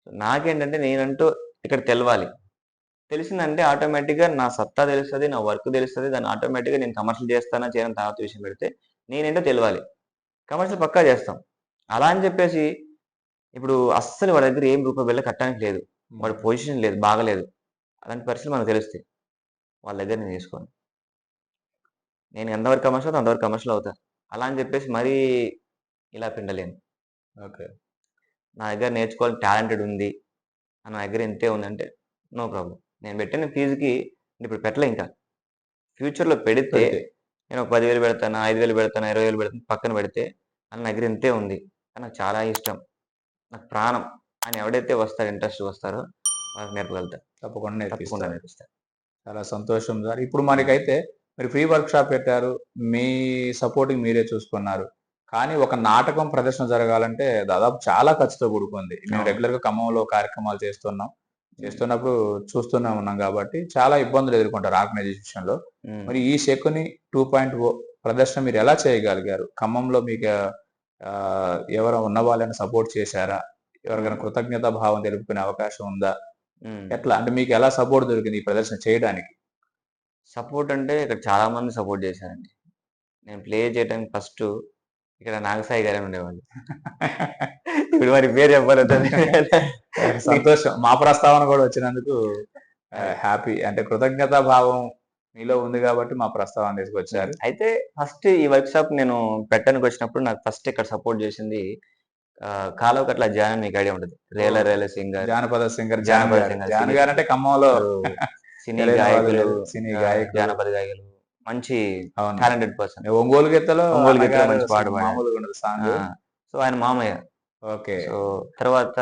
నాకేంటంటే నేనంటూ ఇక్కడ తెలవాలి. తెలిసిందంటే ఆటోమేటిక్‌గా నా సత్తా తెలుస్తది. నా వర్క్ తెలుస్తది. దాన్ని ఆటోమేటిక్‌గా నేను కమర్షియల్ చేస్తానా చేయనా తర్వాత విషయం పెడితే, నేనేంటో తెలవాలి. కమర్షియల్ పక్కా చేస్తాం. అలా అని చెప్పేసి ఇప్పుడు అస్సలు వాడి దగ్గర ఏం రూపాయి బిళ్ళ కట్టడానికి లేదు. హ్మ్. వాడి పొజిషన్ లేదు. బాగాలేదు. అలాంటి పరిస్థితులు మనకు తెలుస్తాయి. వాళ్ళ దగ్గర నేను తీసుకోను. నేను ఎంతవరకు కమర్షియల్ అవుతా అంతవరకు కమర్షియల్ అవుతా. అలా అని చెప్పేసి మరీ ఇలా పిండలేను. ఓకే. నా దగ్గర నేర్చుకోవాలని టాలెంటెడ్ ఉంది. నా దగ్గర ఇంతే ఉందంటే నో ప్రాబ్లమ్. నేను పెట్టిన ఫీజ్‌కి ఇప్పుడు పెట్టలే ఇంకా. ఫ్యూచర్‌లో పెడితే పెడితే. నేను ఒక 10,000 పెడతానా, 5,000 పెడతానా, 20,000 పెడతానా పక్కన పెడితే నా దగ్గర ఇంతే ఉంది. కానీ నాకు చాలా ఇష్టం. నాకు ప్రాణం అని ఎవడైతే వస్తారో ఇంట్రెస్ట్ వస్తారో వాళ్ళకి నేర్పగలుగుతా. తప్పకుండా తప్పకుండా నేర్పిస్తారు. నేర్పిస్తా. చాలా సంతోషం సార్. ఇప్పుడు హ్మ్. మనకైతే మీరు ఫ్రీ వర్క్ షాప్ పెట్టారు. మీ సపోర్టింగ్ మీరే చూసుకున్నారు. కానీ ఒక నాటకం ప్రదర్శన జరగాలంటే దాదాపు చాలా ఖర్చుతో కూడుకుంది. మేము అవును. రెగ్యులర్‌గా ఖమ్మంలో కార్యక్రమాలు చేస్తున్నాం. హ్మ్. చేస్తున్నప్పుడు చూస్తూనే ఉన్నాం కాబట్టి చాలా ఇబ్బందులు ఎదుర్కొంటారు ఆర్గనైజేషన్ విషయంలో. హ్మ్. మరి ఈ శకుని 2.0 ప్రదర్శన మీరు ఎలా చేయగలిగారు? ఖమ్మంలో మీకు ఎవరు ఉన్నవాళ్ళని సపోర్ట్ చేశారా? ఎవరికైనా హ్మ్. కృతజ్ఞతా భావం తెలుపుకునే అవకాశం ఉందా? హ్మ్. ఎట్లా? అంటే మీకు ఎలా సపోర్ట్ దొరికింది ఈ ప్రదర్శన చేయడానికి? సపోర్ట్ అంటే ఇక్కడ చాలా మంది సపోర్ట్ చేశారండి. నేను ప్లే చేయడానికి ఫస్టు ఇక్కడ నాగసాయి గారని ఉండేవాళ్ళు. ఇప్పుడు మరి పేరు చెప్పాలొద్దని సంతోషం. మా ప్రస్తావన గూడా వచ్చినందుకు అదే. హ్యాపీ. అంటే కృతజ్ఞతా భావం మీలో ఉంది గాబట్టి మా ప్రస్తావన తీసుకొచ్చారు. అయితే ఫస్ట్ ఈ వర్క్‌షాప్ నేను పెట్టడానికొచ్చినప్పుడు నాకు ఫస్ట్ ఇక్కడ సపోర్ట్ చేసింది కాలువకట్ల జాన్ అని మీకు ఐడియా ఉంటది. 'రేల ఓహ్! రేల సింగర్', జానపద సింగర్ జాన్ జానపద గారు. సింగర్ జాన్ సినీ గారంటే ఖమ్మంలో ఇప్పుడు సినీ తెలియని వాళ్ళు గాయకులు, లేరు. సినీ గాయకులు. జానపద గాయకులు, మంచి అవును. Talented person. 'ఒంగోలు గిత్తలో' ఒంగోలు గీతలో అన్నగారు మంచి పాట అసలు పాడారు. మామూలుగా ఉండదు ఆ! సాంగు. సో, ఆయన మామయ్య. ఓకే. సో, తర్వాత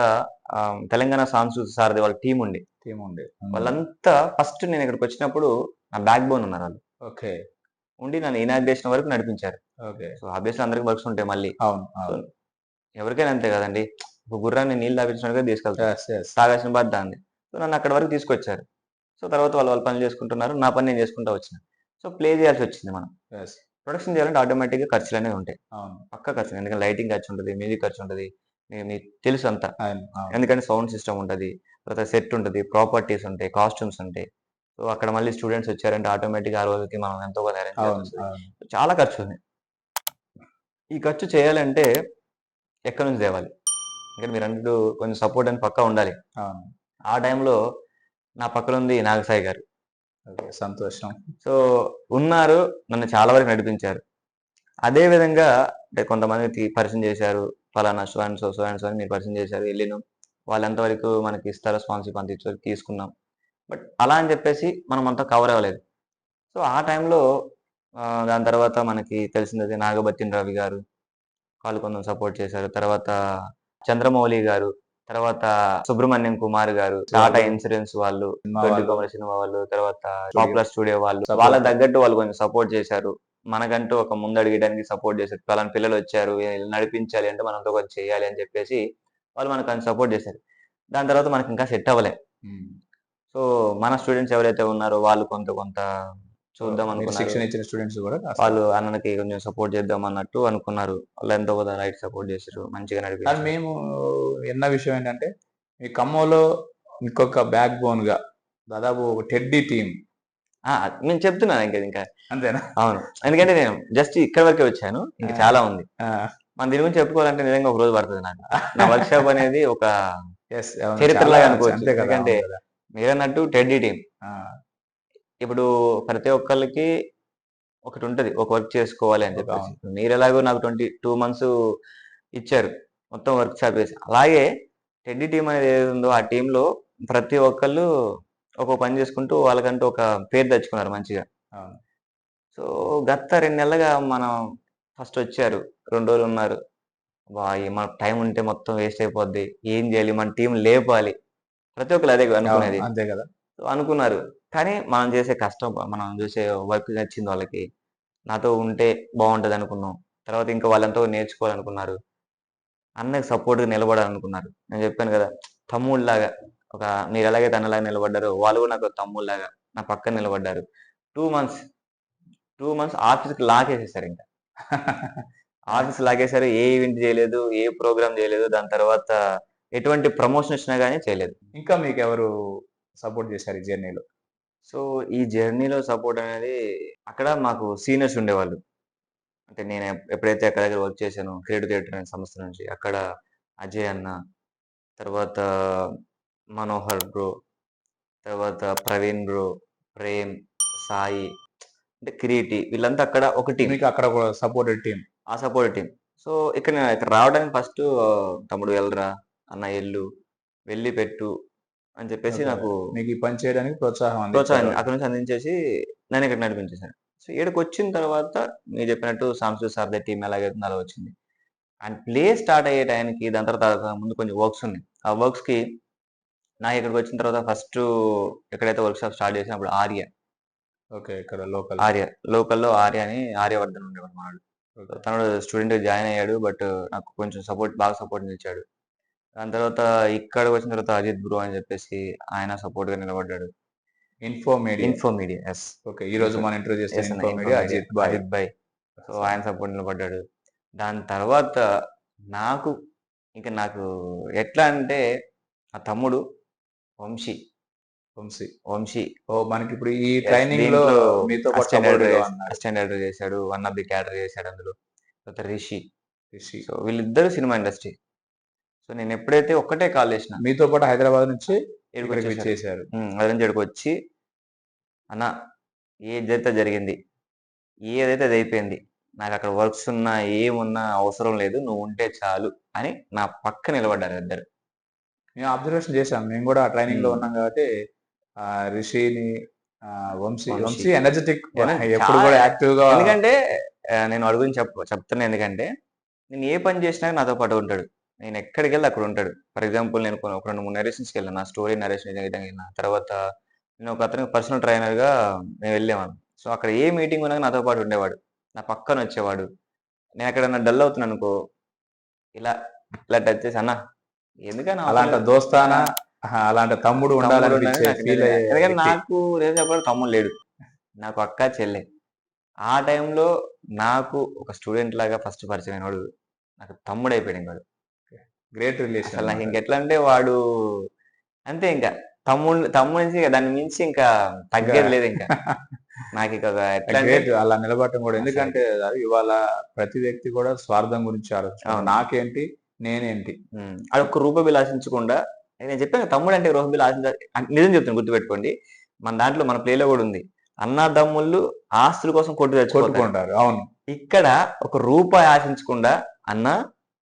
తెలంగాణ సాంస్కృతిక సారథి వాళ్ళ టీమ్ ఉండే. టీమ్ ఉంది. హ్మ్. వాళ్ళంతా ఫస్ట్ నేను ఇక్కడికొచ్చినప్పుడు నా బ్యాక్ బోన్ ఉన్నారాళ్ళు. ఓకే. ఉండి నన్ను ఇనాగ్రేషన్ వరకు నడిపించారు. ఓకే. సో, ఆబ్వియస్లీ అందరికి వర్క్స్ ఉంటాయి మళ్ళీ. అవును. సో, అవును. ఎవరికైనా అంతే గదండీ! ఒక గుర్రాన్ని నీళ్ళు తాపించినట్టుగా తీసుకెళ్తాం. యెస్. యెస్. తాగాల్సిన బాధ్యత దానిది. సో, నన్ను అక్కడి వరకు తీసుకొచ్చారు. సో, తర్వాత వాళ్ళు వాళ్ళ పనులు చేసుకుంటున్నారు. నా పని నేను చేసుకుంటా వచ్చిన. సో, ప్లే చేయాల్సొచ్చింది మనం. యెస్. ప్రొడక్షన్ చేయాలంటే ఆటోమేటిక్‌గా ఖర్చులనేవి ఉంటాయి. అవును. పక్కా ఖర్చులు. ఎందుకంటే లైటింగ్ ఖర్చుంటది, మ్యూజిక్ ఖర్చుంటది. మీకు తెలుసు అంతా. అవును. అవును. ఎందుకంటే సౌండ్ సిస్టమ్ ఉంటది. తర్వాత సెట్ ఉంటది. ప్రాపర్టీస్ ఉంటాయి. కాస్ట్యూమ్స్ ఉంటాయి. సో, అక్కడ మళ్ళీ స్టూడెంట్స్ వచ్చారంటే ఆటోమేటిక్‌గా ఆ రోజుకి మనం ఎంతో కొంత అరేంజ్ అవును. చేయాల్సొస్తది. అవును. చాలా ఖర్చుంది. ఈ ఖర్చు చేయాలంటే ఎక్కడి నుంచి తేవాలి? ఎందుకంటే మీరన్నట్టు కొంచెం సపోర్ట్ అని పక్కా ఉండాలి. అవును. ఆ టైంలో నా పక్కనుంది నాగసాయి గారు. ఓకే. సంతోషం. సో, ఉన్నారు. నన్ను చాలా వరకు నడిపించారు. అదే విధంగా అంటే కొంతమందిని పరిచయం చేశారు. పలానా so and so, so and so అని మీరు పరిచయం చేశారు. ఎళ్ళినాం. వాళ్ళు ఎంతవరకు మనకి ఇస్తారో స్పాన్సర్‌షిప్ అంత ఇచ్చారు. తీసుకున్నాం. బట్ అలా అని చెప్పేసి మనమంతా కవర్ అవ్వలేదు. సో, సో ఆ టైంలో దాని తర్వాత మనకి తెలిసింది నాగబత్తిన రవి గారు వాళ్ళు కొంచెం సపోర్ట్ చేశారు. తర్వాత చంద్రమౌళి గారు, తర్వాత సుబ్రహ్మణ్యం కుమార్ గారు, టాటా ఇన్సూరెన్స్ వాళ్ళు, సినిమా దొడ్డి వాళ్ళు కొమర సినిమా వాళ్ళు, తర్వాత స్టూడియో పాపులర్ స్టూడియో వాళ్ళు, సపోర్ట్ వాళ్ళకి తగ్గట్టు వాళ్ళు కొంచెం సపోర్ట్ చేశారు. మనకంటూ ఒక ముందడుగేయడానికి సపోర్ట్ చేశారు. పలానా పిల్లలొచ్చారు, వీళ్ళని నడిపించాలి అంటే మనతో కొంచెం చేయాలి అని చెప్పేసి వాళ్ళు మనకు కొంచెం సపోర్ట్ చేశారు. దాని తర్వాత మనకి ఇంకా సెట్ అవ్వలే. సో, మన స్టూడెంట్స్ ఎవరైతే ఉన్నారో వాళ్ళు కొంత కొంత చూద్దాం మీరు అనుకున్నారు. శిక్షణ ఇచ్చిన స్టూడెంట్స్ కూడా కాస్త వాళ్ళు అన్నకి కొంచెం సపోర్ట్ చేద్దాం అన్నట్టు అనుకున్నారు. వాళ్ళు ఎంతో కొంత రైట్ సపోర్ట్ చేశారు. మంచిగా కానీ నడిపించారు. మేము విన్న విషయం ఏంటంటే మీ ఖమ్మంలో ఇంకొక బ్యాక్ బోన్ గా దాదాపు ఒక టెడ్డీ టీం నేను చెప్తున్నాను ఇంకా. అంతేనా? అవును. ఎందుకంటే నేను జస్ట్ ఇక్కడి వరకే వచ్చాను. ఇంకా చాలా ఉంది. ఆ, మనం దీని గురించి చెప్పుకోవాలంటే నిజంగా ఒక రోజు పడుతుంది నాకు. నా వర్క్‌షాప్ అనేది ఒక yes, అవును, చరిత్రలాగా చాలా అనుకోవచ్చు. అంతే కదా, ఎందుకంటే అవును కదా. మీరన్నట్టు టెడ్డీ టీమ్. ఆ, ఇప్పుడు ప్రతి ఒక్కళ్ళకి ఒకటుంటది. ఒక వర్క్ చేసుకోవాలి అని చెప్పేసి. అవును. మీరెలాగో నాకు 22 మంత్స్ ఇచ్చారు. మొత్తం వర్క్ షాప్ వేసి. అలాగే టెడ్డీ టీమ్ అనేది ఏది ఉందో ఆ టీమ్‌లో ప్రతి ఒక్కళ్ళు ఒక్కో పని చేసుకుంటూ వాళ్ళకంటూ ఒక పేరు తెచ్చుకున్నారు మంచిగా. అవును. సో, గత 2 నెలలుగా మనం ఫస్ట్ వచ్చారు. 2 రోజులు ఉన్నారు. మనకు టైం ఉంటే మొత్తం వేస్ట్ అయిపోద్ది. ఏం చేయాలి? మన టీమ్ లేపాలి. ప్రతి ఒక్కళ్ళు అదే అవును, అనుకునేది. అంతే కదా. సో, అనుకున్నారు. కానీ మనం చేసే కష్టం, మనం చేసే వర్క్ నచ్చింది వాళ్ళకి. నాతో ఉంటే బావుంటదనుకున్నాం. తర్వాత ఇంకా వాళ్ళెంతో నేర్చుకోవాలనుకున్నారు. అన్నకి సపోర్ట్‌గా నిలబడాలనుకున్నారు. నేను చెప్పాను గదా! తమ్ముడిలాగా ఒక మీరెలాగైతే అన్నలాగా నిలబడ్డారో, వాళ్ళు గూడా నాకు తమ్ముడిలాగా నా పక్కన నిలబడ్డారు. 2 మంత్స్, 2 మంత్స్ ఆఫీస్‌కి లాగేసేసారింక. ఆఫీస్ లాగేసారు. ఏ ఈవెంట్ జేయలేదు. ఏ ప్రోగ్రామ్ జేయలేదు. దాని తర్వాత ఎటువంటి ప్రమోషన్ ఒచ్చినా గాని చేయలేదు. ఇంకా మీకు ఎవరు సపోర్ట్ చేశారు ఈ జర్నీలో? సో, ఈ జర్నీలో సపోర్ట్ అనేది అక్కడ మాకు సీనియర్స్ ఉండేవాళ్ళు. అంటే నేను ఎప్పుడైతే అక్కడ దగ్గర వర్క్ చేశానో క్రియేటివ్ థియేటర్ అనే సంస్థ నుంచి అక్కడ అజయ్ అన్న, తర్వాత మనోహర్ బ్రో, తర్వాత ప్రవీణ్ బ్రో, ప్రేమ్, సాయి అంటే కిరీటి వీళ్ళంతా అక్కడ ఒక టీమ్. మీకు అక్కడ ఒక సపోర్టెడ్ టీం. ఆ సపోర్ట్ టీమ్. సో, ఇక్కడ రావడానికి ఫస్ట్ తమ్ముడు ఎళ్ళరా, అన్న ఎళ్ళు, వెళ్లి పెట్టు అని చెప్పేసి నాకు మీకు ఈ పని చేయడానికి ప్రోత్సాహం ప్రోత్సాహం అందించారు. అక్కడి నుంచి అందించేసి నన్ను ఇక్కడ నడిపించేసారు. సో, ఈడకొచ్చిన తర్వాత మీరు చెప్పినట్టు సాంస్కృతిక సారథి టీమ్ ఎలాగైతుందో అలా వచ్చింది. అండ్ ప్లే స్టార్ట్ అయ్యే టయానికి దాని తర్వాత ముందు కొంచెం వర్క్స్ ఉన్నాయి. ఆ వర్క్స్‌కి ఇక్కడికి వచ్చిన తర్వాత ఫస్టు ఎక్కడైతే వర్క్‌షాప్ స్టార్ట్ చేసానో అప్పుడు ఆర్య. ఓకే, ఇక్కడ లోకల్. ఆర్య. లోకల్‌లో ఆర్య అని ఆర్యవర్ధన్ ఉండేవాడు మనోడు. తను స్టూడెంట్‌గా జాయిన్ అయ్యాడు. బట్ నాకు కొంచెం బాగా సపోర్ట్‌నిచ్చాడు. దాని తర్వాత ఇక్కడికి వచ్చిన తర్వాత అజిత్ బ్రో అని చెప్పేసి ఆయన సపోర్ట్‌గా నిలబడ్డాడు. Info media. Info media. Yes. Okay, ఈ రోజు మనం ఇంటర్వ్యూ చేస్తున్న యెస్ అన్న. Info info media media. Ajith భాయ్. అజిత్ భాయ్. సో, ఆయన సపోర్ట్ నిలబడ్డాడు. దాని తర్వాత నాకు నాకు ఎట్లా అంటే నా తమ్ముడు వంశీ. వంశీ. వంశీ మనకి ఇప్పుడు ఈ యెస్. ట్రైనింగ్ లో దీంట్లో మీతో పాటు అసిస్టెంట్ సపోర్ట్ ఎడిటర్ గా ఉన్నారు అసిస్టెంట్ ఎడిటర్ చేశాడు. వన్ ఆఫ్ ది క్యాడర్ చేశాడు అందులో. తర్వాత రిషి. రిషి. సో, వీళ్ళిద్దరూ సినిమా ఇండస్ట్రీ. సో, నేను ఎప్పుడైతే ఒక్కటే కాల్ చేసిన మీతో పాటు హైదరాబాద్ నుంచి ఇక్కడికి ఈడికొచ్చేసారు. విచ్చేశారు. అదే నుంచి ఈడికొచ్చి అన్న ఏదైతే జరిగింది. ఏదైతే అది అయిపోయింది. నాకక్కడ వర్క్స్ ఉన్నా, ఏమున్నా అవసరం లేదు. నువ్వు ఉంటే చాలు అని నా పక్కన నిలబడ్డారు ఇద్దరు. మేము అబ్జర్వేషన్ చేశాం. మేము కూడా ట్రైనింగ్ లో హ్మ్. ఉన్నాం కాబట్టి రిషిని, వంశీ వంశీ. ఎనర్జెటిక్, ఎప్పుడు చాలా కూడా యాక్టివ్ గా. ఎందుకంటే నేను వాడి గురించి చెప్తున్నా ఎందుకంటే నేను ఏ పని చేసినా నాతో పాటు ఉంటాడు. నేను ఎక్కడికెళ్తే అక్కడ ఉంటాడు. ఫర్ ఎగ్జాంపుల్ నేను ఒక 2, 3 నరేషన్స్‌కెళ్ళాను. నా స్టోరీ నరేషన్ ఏ విధంగా వెళ్ళినా. తర్వాత నేను ఒక అతనికి పర్సనల్ ట్రైనర్‌గా మేము వెళ్ళేవాళ్ళం. సో, అక్కడ ఏ మీటింగ్ ఉన్నా నాతో పాటు ఉండేవాడు. నా పక్కన వచ్చేవాడు. నేను ఎక్కడన్నా డల్ అవుతున్నాననుకో ఇలా ఇలా టచ్ చేసి అన్న ఎందుకని అలాంటి దోస్తానా, అలాంటి తమ్ముడు ఉండాలనిపించే నాకు ఫీల్ నిజంగా. అయ్యే ఎందుకంటే వ్యక్తి. నాకు నిజం చెప్పాలంటే తమ్ముడు లేడు. నాకు అక్క, చెల్లె. ఆ టైంలో నాకు ఒక స్టూడెంట్ లాగా ఫస్ట్ పరిచయమైనోడు నాకు తమ్ముడయిపోయాడు ఇంక వాడు. గ్రేట్ రిలేషన్ అసలు నాకు అన్నమాట. ఇంకెట్లా అంటే వాడు అంతే ఇంకా తమ్ముడు నుంచి ఇక దాని మించి ఇంకా తగ్గేది లేదు ఇంకా. నాకిక ఎట్లా అంటే గ్రేట్ అలా నిలబడటం కూడా. అసలు ఎందుకంటే అది ఇవాళ ప్రతి వ్యక్తి కూడా స్వార్థం గురించి ఆలోచిస్తారు. అవును. నాకేంటి, నేనేంటి. ఆడొక్క రూపాయి ఆశించకుండా నేను చెప్పాను కదా, తమ్ముడంటే రూపాయి నిజం చెప్తాను గుర్తుపెట్టుకోండి. మన దాంట్లో మన ప్లేలో కూడా ఉంది. అన్నదమ్ముళ్ళు ఆస్తుల కోసం తెచ్చుకుంటారు. కొట్టుకుంటారు. అవును. ఇక్కడ ఒక రూపాయి ఆశించకుండా అన్న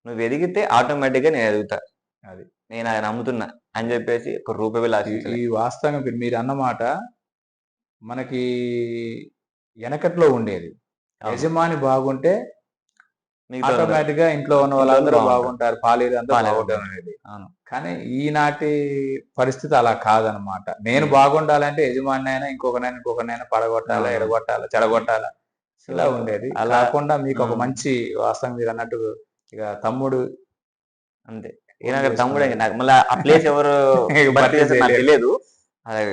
నువ్వు ఎదిగితే ఆటోమేటిక్‌గా నేను ఎదుగుతా. అది. నేను అది నమ్ముతున్నా అని చెప్పేసి ఒక రూపాయి ఈ ఆశించలే. ఈ వాస్తవంగా మీరు అన్నమాట మనకి వెనకట్లో ఉండేది. అవును. యజమాని బాగుంటే మిగతా అందరూ ఆటోమేటిక్ గా ఇంట్లో ఉన్న ఇంట్లో వాళ్ళందరూ అందరూ బాగుంటారు. బాగుంటారు. పాలేరందరూ పాలేరు బాగుంటారు బాగుంటారు. అనేది. అవును. కానీ ఈనాటి పరిస్థితి అలా కాదనమాట. నేను హ్మ్. బాగుండాలంటే యజమానినైనా, ఇంకొకరినైనా పడగొట్టాలా, అవునవును. ఎడగొట్టాలా, చెడగొట్టాలా సో, ఇలా ఉండేది. అలా కాకుండా మీకొక హ్మ్. మంచి వాస్తవంగా మీరన్నట్టు ఇక తమ్ముడు అంతే. ఇక ఓన్ నాకు తమ్ముడే ఇంక చేసుకున్నారు. నాకు మళ్ళా ఆ ప్లేస్ ఎవరు భర్తీ భర్తీ చేస్తారో నాకు చేయలేరు. తెలియదు. అది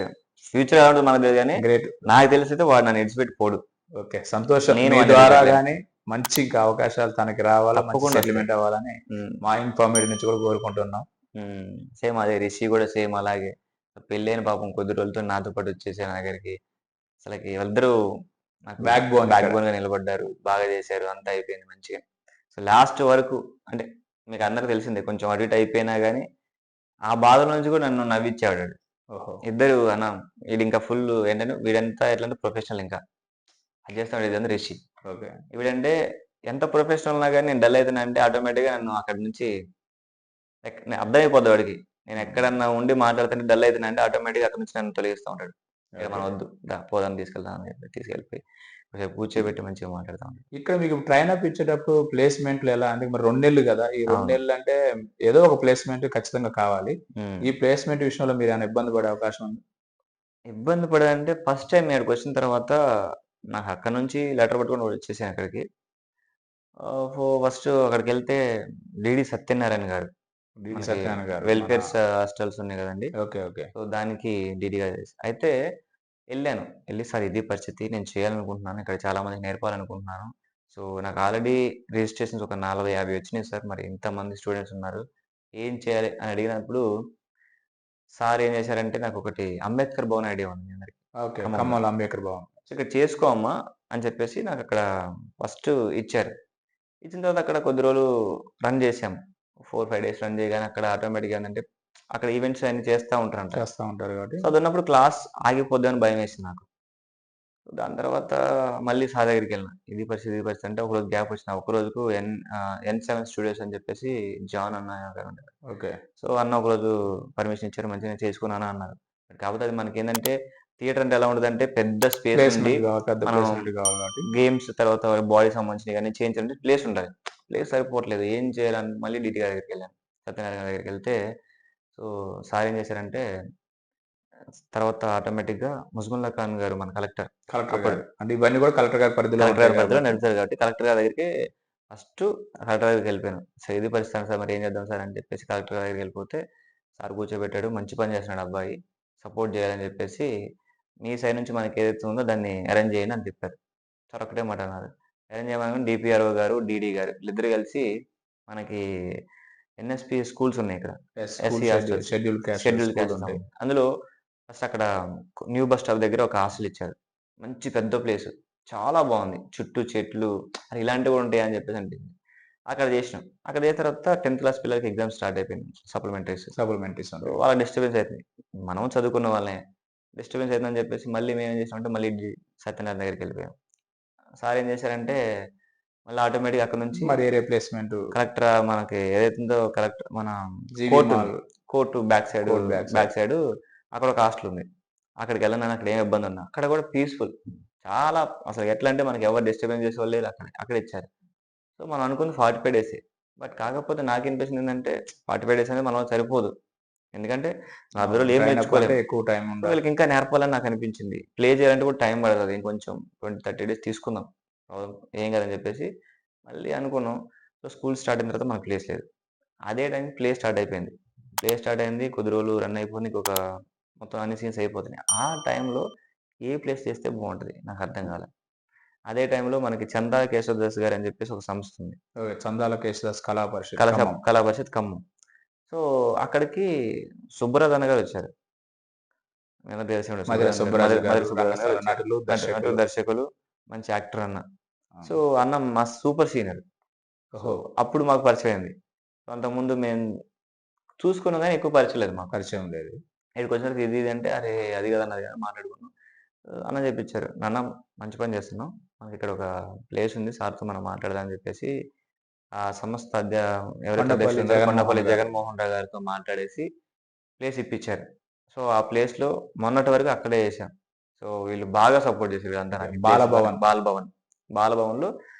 ఫ్యూచర్ ఎలా ఉంటదో మనకు తెలీదు గానీ, గ్రేట్. నాకు తెలిసైతే వాడు నన్ను ఇడిచిపెట్టి పోడు. ఓకే. సంతోషం. నేను మీ వాడిని ద్వారా వదిలిపెట్టలేను. గాని మంచి ఇంకా అవకాశాలు తనకి రావాలా, మంచి తప్పకుండా వస్తాయి. సెటిల్‌మెంట్ అవ్వాలని హ్మ్. మా ఇన్ఫార్మేట్ నుంచి కూడా కోరుకుంటున్నాం. హ్మ్. సేమ్ అదే రిషి గూడా సేమ్ అలాగే. పెళ్ళైన పాపం కొద్ది రోజులతో నాతో పాటు వచ్చేసారు నా దగ్గరికి. అసలకి వాళ్ళిద్దరూ నాకు బ్యాక్ బోన్ బ్యాక్ ఇక్కడ. బోన్‌గా నిలబడ్డారు. బాగా చేశారు. అంతా అయిపోయింది మంచిగా. సో, లాస్ట్ వరకు అంటే మీకందరికి తెలిసిందే కొంచెం అటు ఇటు అయిపోయినా గానీ, ఆ బాధలో నుంచి కూడా నన్ను నవ్విచ్చేవాడు. ఓహో! ఇద్దరు అన్న వీడింకా ఫుల్లు ఏంటంటే వీడంతా ఎట్లంటే ప్రొఫెషనల్ ఇంకా. అది చేస్తాడు ఇదంతా రిషి. ఓకే. వీడంటే ఎంత ప్రొఫెషనల్ ఉన్నా గాని నేను డల్ అయితున్నా అంటే ఆటోమేటిక్‌గా నన్ను అక్కడి నుంచి అర్థమైపోద్ది వాడికి. నేను హ్మ్. ఎక్కడన్నా ఉండి మాట్లాడుతుంటే డల్ అయితున్నా అంటే ఆటోమేటిక్‌గా అక్కడి నుంచి నన్ను తొలగిస్తా ఉంటాడు. ఇక మనం ఓకే. వద్దు. పోదాం తీసుకెళ్దాం అని చెప్పి తీసుకెళ్ళిపోయి కాసేపు కూర్చోబెట్టి మంచిగా మాట్లాడుతా ఉంటాడు. ఇక్కడ మీకు ట్రైనప్ ఇచ్చేటప్పుడు ప్లేస్‌మెంట్‌లు ఎలా అంటే మరి 2 నెలలు గదా! ఈ 2 అవును. నెలలు అంటే ఏదో ఒక ప్లేస్‌మెంట్ ఖచ్చితంగా కావాలి. హ్మ్. ఈ ప్లేస్‌మెంట్ విషయంలో మీరేమైనా ఇబ్బంది పడే అవకాశం ఉందా? ఇబ్బంది పడేదంటే ఫస్ట్ టైమ్ ఇక్కడికొచ్చిన తర్వాత నాకు అక్కడి నుంచి లెటర్ పట్టుకొని వచ్చేసాను అక్కడికి. ఫస్ట్ అక్కడికెళ్తే డీడీ సత్యనారాయణ గారు. డీడీ మనకి సత్యనారాయణ గారు. మన వెల్‌ఫేర్స్ హాస్టల్స్ ఉన్నాయి గదండీ! ఓకే. ఓకే. సో, దానికి డీడీగా చేసి అయితే ఎళ్ళాను. ఎళ్లి సార్ ఇది పరిస్థితి. నేను చేయాలనుకుంటున్నాను. ఇక్కడ చాలా మందికి నేర్పాలనుకుంటున్నాను. సో, నాకు ఆల్రెడీ రిజిస్ట్రేషన్స్ ఒక 40, 50 వచ్చినాయి సార్. మరి ఇంతమంది స్టూడెంట్స్ ఉన్నారు. ఏం చేయాలి అని అడిగినప్పుడు సార్ ఏం చేశారంటే నాకొకటి అంబేద్కర్ భవన్ ఐడియా ఉంది మీ అందరికి ఓకే. ఖమ్మంలో. ఖమ్మంలో అంబేద్కర్ భవన్. సో, ఇక్కడ చేసుకో అమ్మా అని చెప్పేసి నాకక్కడ ఫస్ట్ ఇచ్చారు. ఇచ్చిన తర్వాత అక్కడ కొద్ది రోజులు రన్ చేశాము. 4, 5 డేస్ రన్ చేయగానే అక్కడ ఆటోమేటిక్‌గా ఏందంటే అక్కడ ఈవెంట్స్ అన్నీ చేస్తా ఉంటారంట. చేస్తా ఉంటారు కాబట్టి సో, అదున్నప్పుడు క్లాస్ ఆగిపోద్దేమో భయమేసింది నాకు. దాని తర్వాత మళ్ళీ సార్ దగ్గరికెళ్ళినా. ఇది పరిస్థితి అంటే ఒకరోజు గ్యాప్ వచ్చింది. ఆ ఒక్క రోజుకు ఎన్7 స్టూడియోస్ అని చెప్పేసి జాన్ అన్న గారు ఉంటారు. ఓకే. సో, అన్న ఒకరోజు పర్మిషన్ ఇచ్చారు. మంచిగానే చేసుకున్నాను అన్నారు. కాకపోతే అది మనకేందంటే థియేటర్ అంటే ఎలా ఉంటదంటే పెద్ద స్పేస్ ఉండి ప్లేస్‌మెంట్ కావాలి. పెద్ద మనం ప్లేస్‌మెంట్ కావాలి కాబట్టి గేమ్స్ తర్వాత బాడీకి సంబంధించినవి ఇవన్నీ చేయించాలంటే ప్లేస్ ఉండాలి. ప్లేస్ సరిపోవట్లేదు. ఏం చేయాలని మళ్ళీ డీటీ గారి దగ్గరికెళ్ళాను. సత్యనారాయణ గారి దగ్గరికెళ్తే సో, సార్ ఏం చేశారంటే తర్వాత ఆటోమేటిక్‌గా ముజ్మిల్లా ఖాన్ గారు మన కలెక్టర్. కలెక్టర్ అప్పుడు గారు. అంటే ఇవన్నీ కూడా కలెక్టర్ గారి పరిధిలో కలెక్టర్ గారి ఉంటాయి పరిధిలో కాబట్టి నడుపుతారు కాబట్టి కలెక్టర్ గారి దగ్గరికి ఫస్టు కలెక్టర్ దగ్గరికెళ్ళిపోయాను. సార్ ఇది పరిస్థితి సార్ మరి ఏం చేద్దాం సార్ అని చెప్పేసి కలెక్టర్ గారి దగ్గరికెళ్ళిపోతే సార్ కూర్చోబెట్టాడు. మంచి పని చేస్తున్నాడు అబ్బాయి. సపోర్ట్ చేయాలని చెప్పేసి మీ సైడ్ నుంచి మనకి ఏదైతే ఉందో దాన్ని అరేంజ్ చేయండి అని చెప్పారు. సార్ ఒక్కటే మాట అన్నారు. అరేంజ్ చేయమనగానే డీపీఆర్ఓ గారు, డీడీ గారు వీళ్ళిద్దరూ కలిసి మనకి ఎన్ఎస్‌పీ స్కూల్స్ ఉన్నాయి ఇక్కడ. Yes. School SC hostels. Schedule caste scheduled school క్యాస్ట్‌కి ఉంటాయి. సంబంధించి. అందులో ఫస్ట్ అక్కడ న్యూ బస్ స్టాప్ దగ్గర ఒక హాస్టల్ ఇచ్చారు. మంచి పెద్ద ప్లేసు. చాలా బావుంది. చుట్టూ చెట్లు అరే! ఇలాంటివి కూడా ఉంటాయా అని చెప్పేసి అనిపించింది. అక్కడ చేసినాం. అక్కడ చేసిన తర్వాత 10థ్ క్లాస్ పిల్లలకి ఎగ్జామ్స్ స్టార్ట్ అయిపోయినాయి. సప్లిమెంటరీస్. సప్లిమెంటరీస్ సో, ఉంటాయి. వాళ్ళకి డిస్టర్బెన్స్ అయితుంది. మనం చదువుకున్న వాళ్ళమే. డిస్టర్బెన్స్ అయితుందని చెప్పేసి మళ్ళీ మేమేం చేసామంటే మళ్ళీ సత్యనారాయణ దగ్గరికెళ్ళిపోయాం. సార్ ఏం చేశారంటే మళ్ళీ ఆటోమేటిక్‌గా అక్కడి నుంచి మరి ఏరియా ప్లేస్‌మెంట్ కలెక్టర్ మనకి ఏదైతే ఉందో కలెక్టర్ మన జీవీ కోర్ట్ ఉంది. Mall court court back side. Back side అక్కడ ఒక హాస్టల్ ఉంది. అక్కడికెళ్ళను నేను అక్కడ ఏం ఇబ్బందున్నా. అక్కడ కూడా పీస్‌ఫుల్. చాలా అసలు ఎట్లా అంటే మనకి ఎవరు డిస్టర్బెన్స్ చేసేవాళ్ళు లేరు అక్కడ. అక్కడే ఇచ్చారు. సో, మనం అనుకుంది 45 డేసే. బట్ కాకపోతే నాకనిపించింది ఏందంటే 45 డేస్ అనేది మన వల్ల సరిపోదు. ఎందుకంటే మన అవును. అందులో ఏం ట్రైనప్ అంటే నేర్చుకోలేము. ఎక్కువ టైమ్ సో, ఉండాలి. వీళ్ళకి ఇంకా నేర్పాలని నాకనిపించింది. ప్లే చేయాలంటే కూడా టైం పడతది. ఇంకొంచెం 20, 30 డేస్ తీసుకుందాం. ఏం కాదని చెప్పేసి మళ్ళీ అనుకున్నాం. సో, స్కూల్ స్టార్ట్ అయిన తర్వాత మనకు ప్లేస్ లేదు. అదే టైంకి ప్లే స్టార్ట్ అయిపోయింది. ప్లే స్టార్ట్ అయింది. కొద్ది రోజులు రన్ అయిపోయింది. ఇంకొక మొత్తం అన్ని సీన్స్ అయిపోతున్నాయి. ఆ టైంలో ఏ ప్లేస్ చేస్తే బావుంటది? నాకర్థం కాలే. అదే టైంలో మనకి 'చందా కేశవదాస్' గారని చెప్పేసి ఒక సంస్థ ఉంది. ఓకే. చందాల కేశదాస్ కళా పరిషత్ ఖమ్మం. కళా పరిషత్ ఖమ్మం. సో, అక్కడికి సుబ్బరాజు అన్న గారొచ్చారు. మీ అందరికి తెలిసే ఉంటది మధిర సుబ్బరాజు అన్న గారు. సుబ్బరాజు గారు మధుర సుబ్బరాజు అన్న రంగస్థల గారొచ్చారు. నటులు, నటులు, దర్శకులు. దర్శకులు, మంచి యాక్టర్ అన్న. సో, అవును. అన్న మా సూపర్ సీనియర్. సో, ఓహో! అప్పుడు మాకు పరిచయం అయింది. అంతకుముందు మేము చూసుకున్నాం గానీ ఎక్కువ పరిచయం లేదు మాకు. పరిచయం లేదు. ఈడికొచ్చినసరికి ఇది ఇది అంటే, "అరే! అది కాదన్న, అది కాదని" మాట్లాడుకున్నాం. అన్న చెప్పించారు. "నాన్న మంచి పని చేస్తున్నావు. మనకిక్కడ ఒక ప్లేస్ ఉంది. సార్‌తో మనం మాట్లాడదాం" అని చెప్పేసి ఆ సంస్థ ఎవరైతే కొండపల్లి అధ్యక్షులు ఉన్నారో జగన్మోహన్ కొండపల్లి గారు. జగన్మోహన్ రావు గారితో మాట్లాడేసి ప్లేస్ ఇప్పించారు. సో, ఆ ప్లేస్‌లో మొన్నటి వరకు అక్కడే చేశాం. సో వీళ్ళు బాగా సపోర్ట్ చేశారు వీళ్ళంతా ఓకే. నాకు ఈ ప్లేస్ బాలభవన్. బాలభవన్‌లో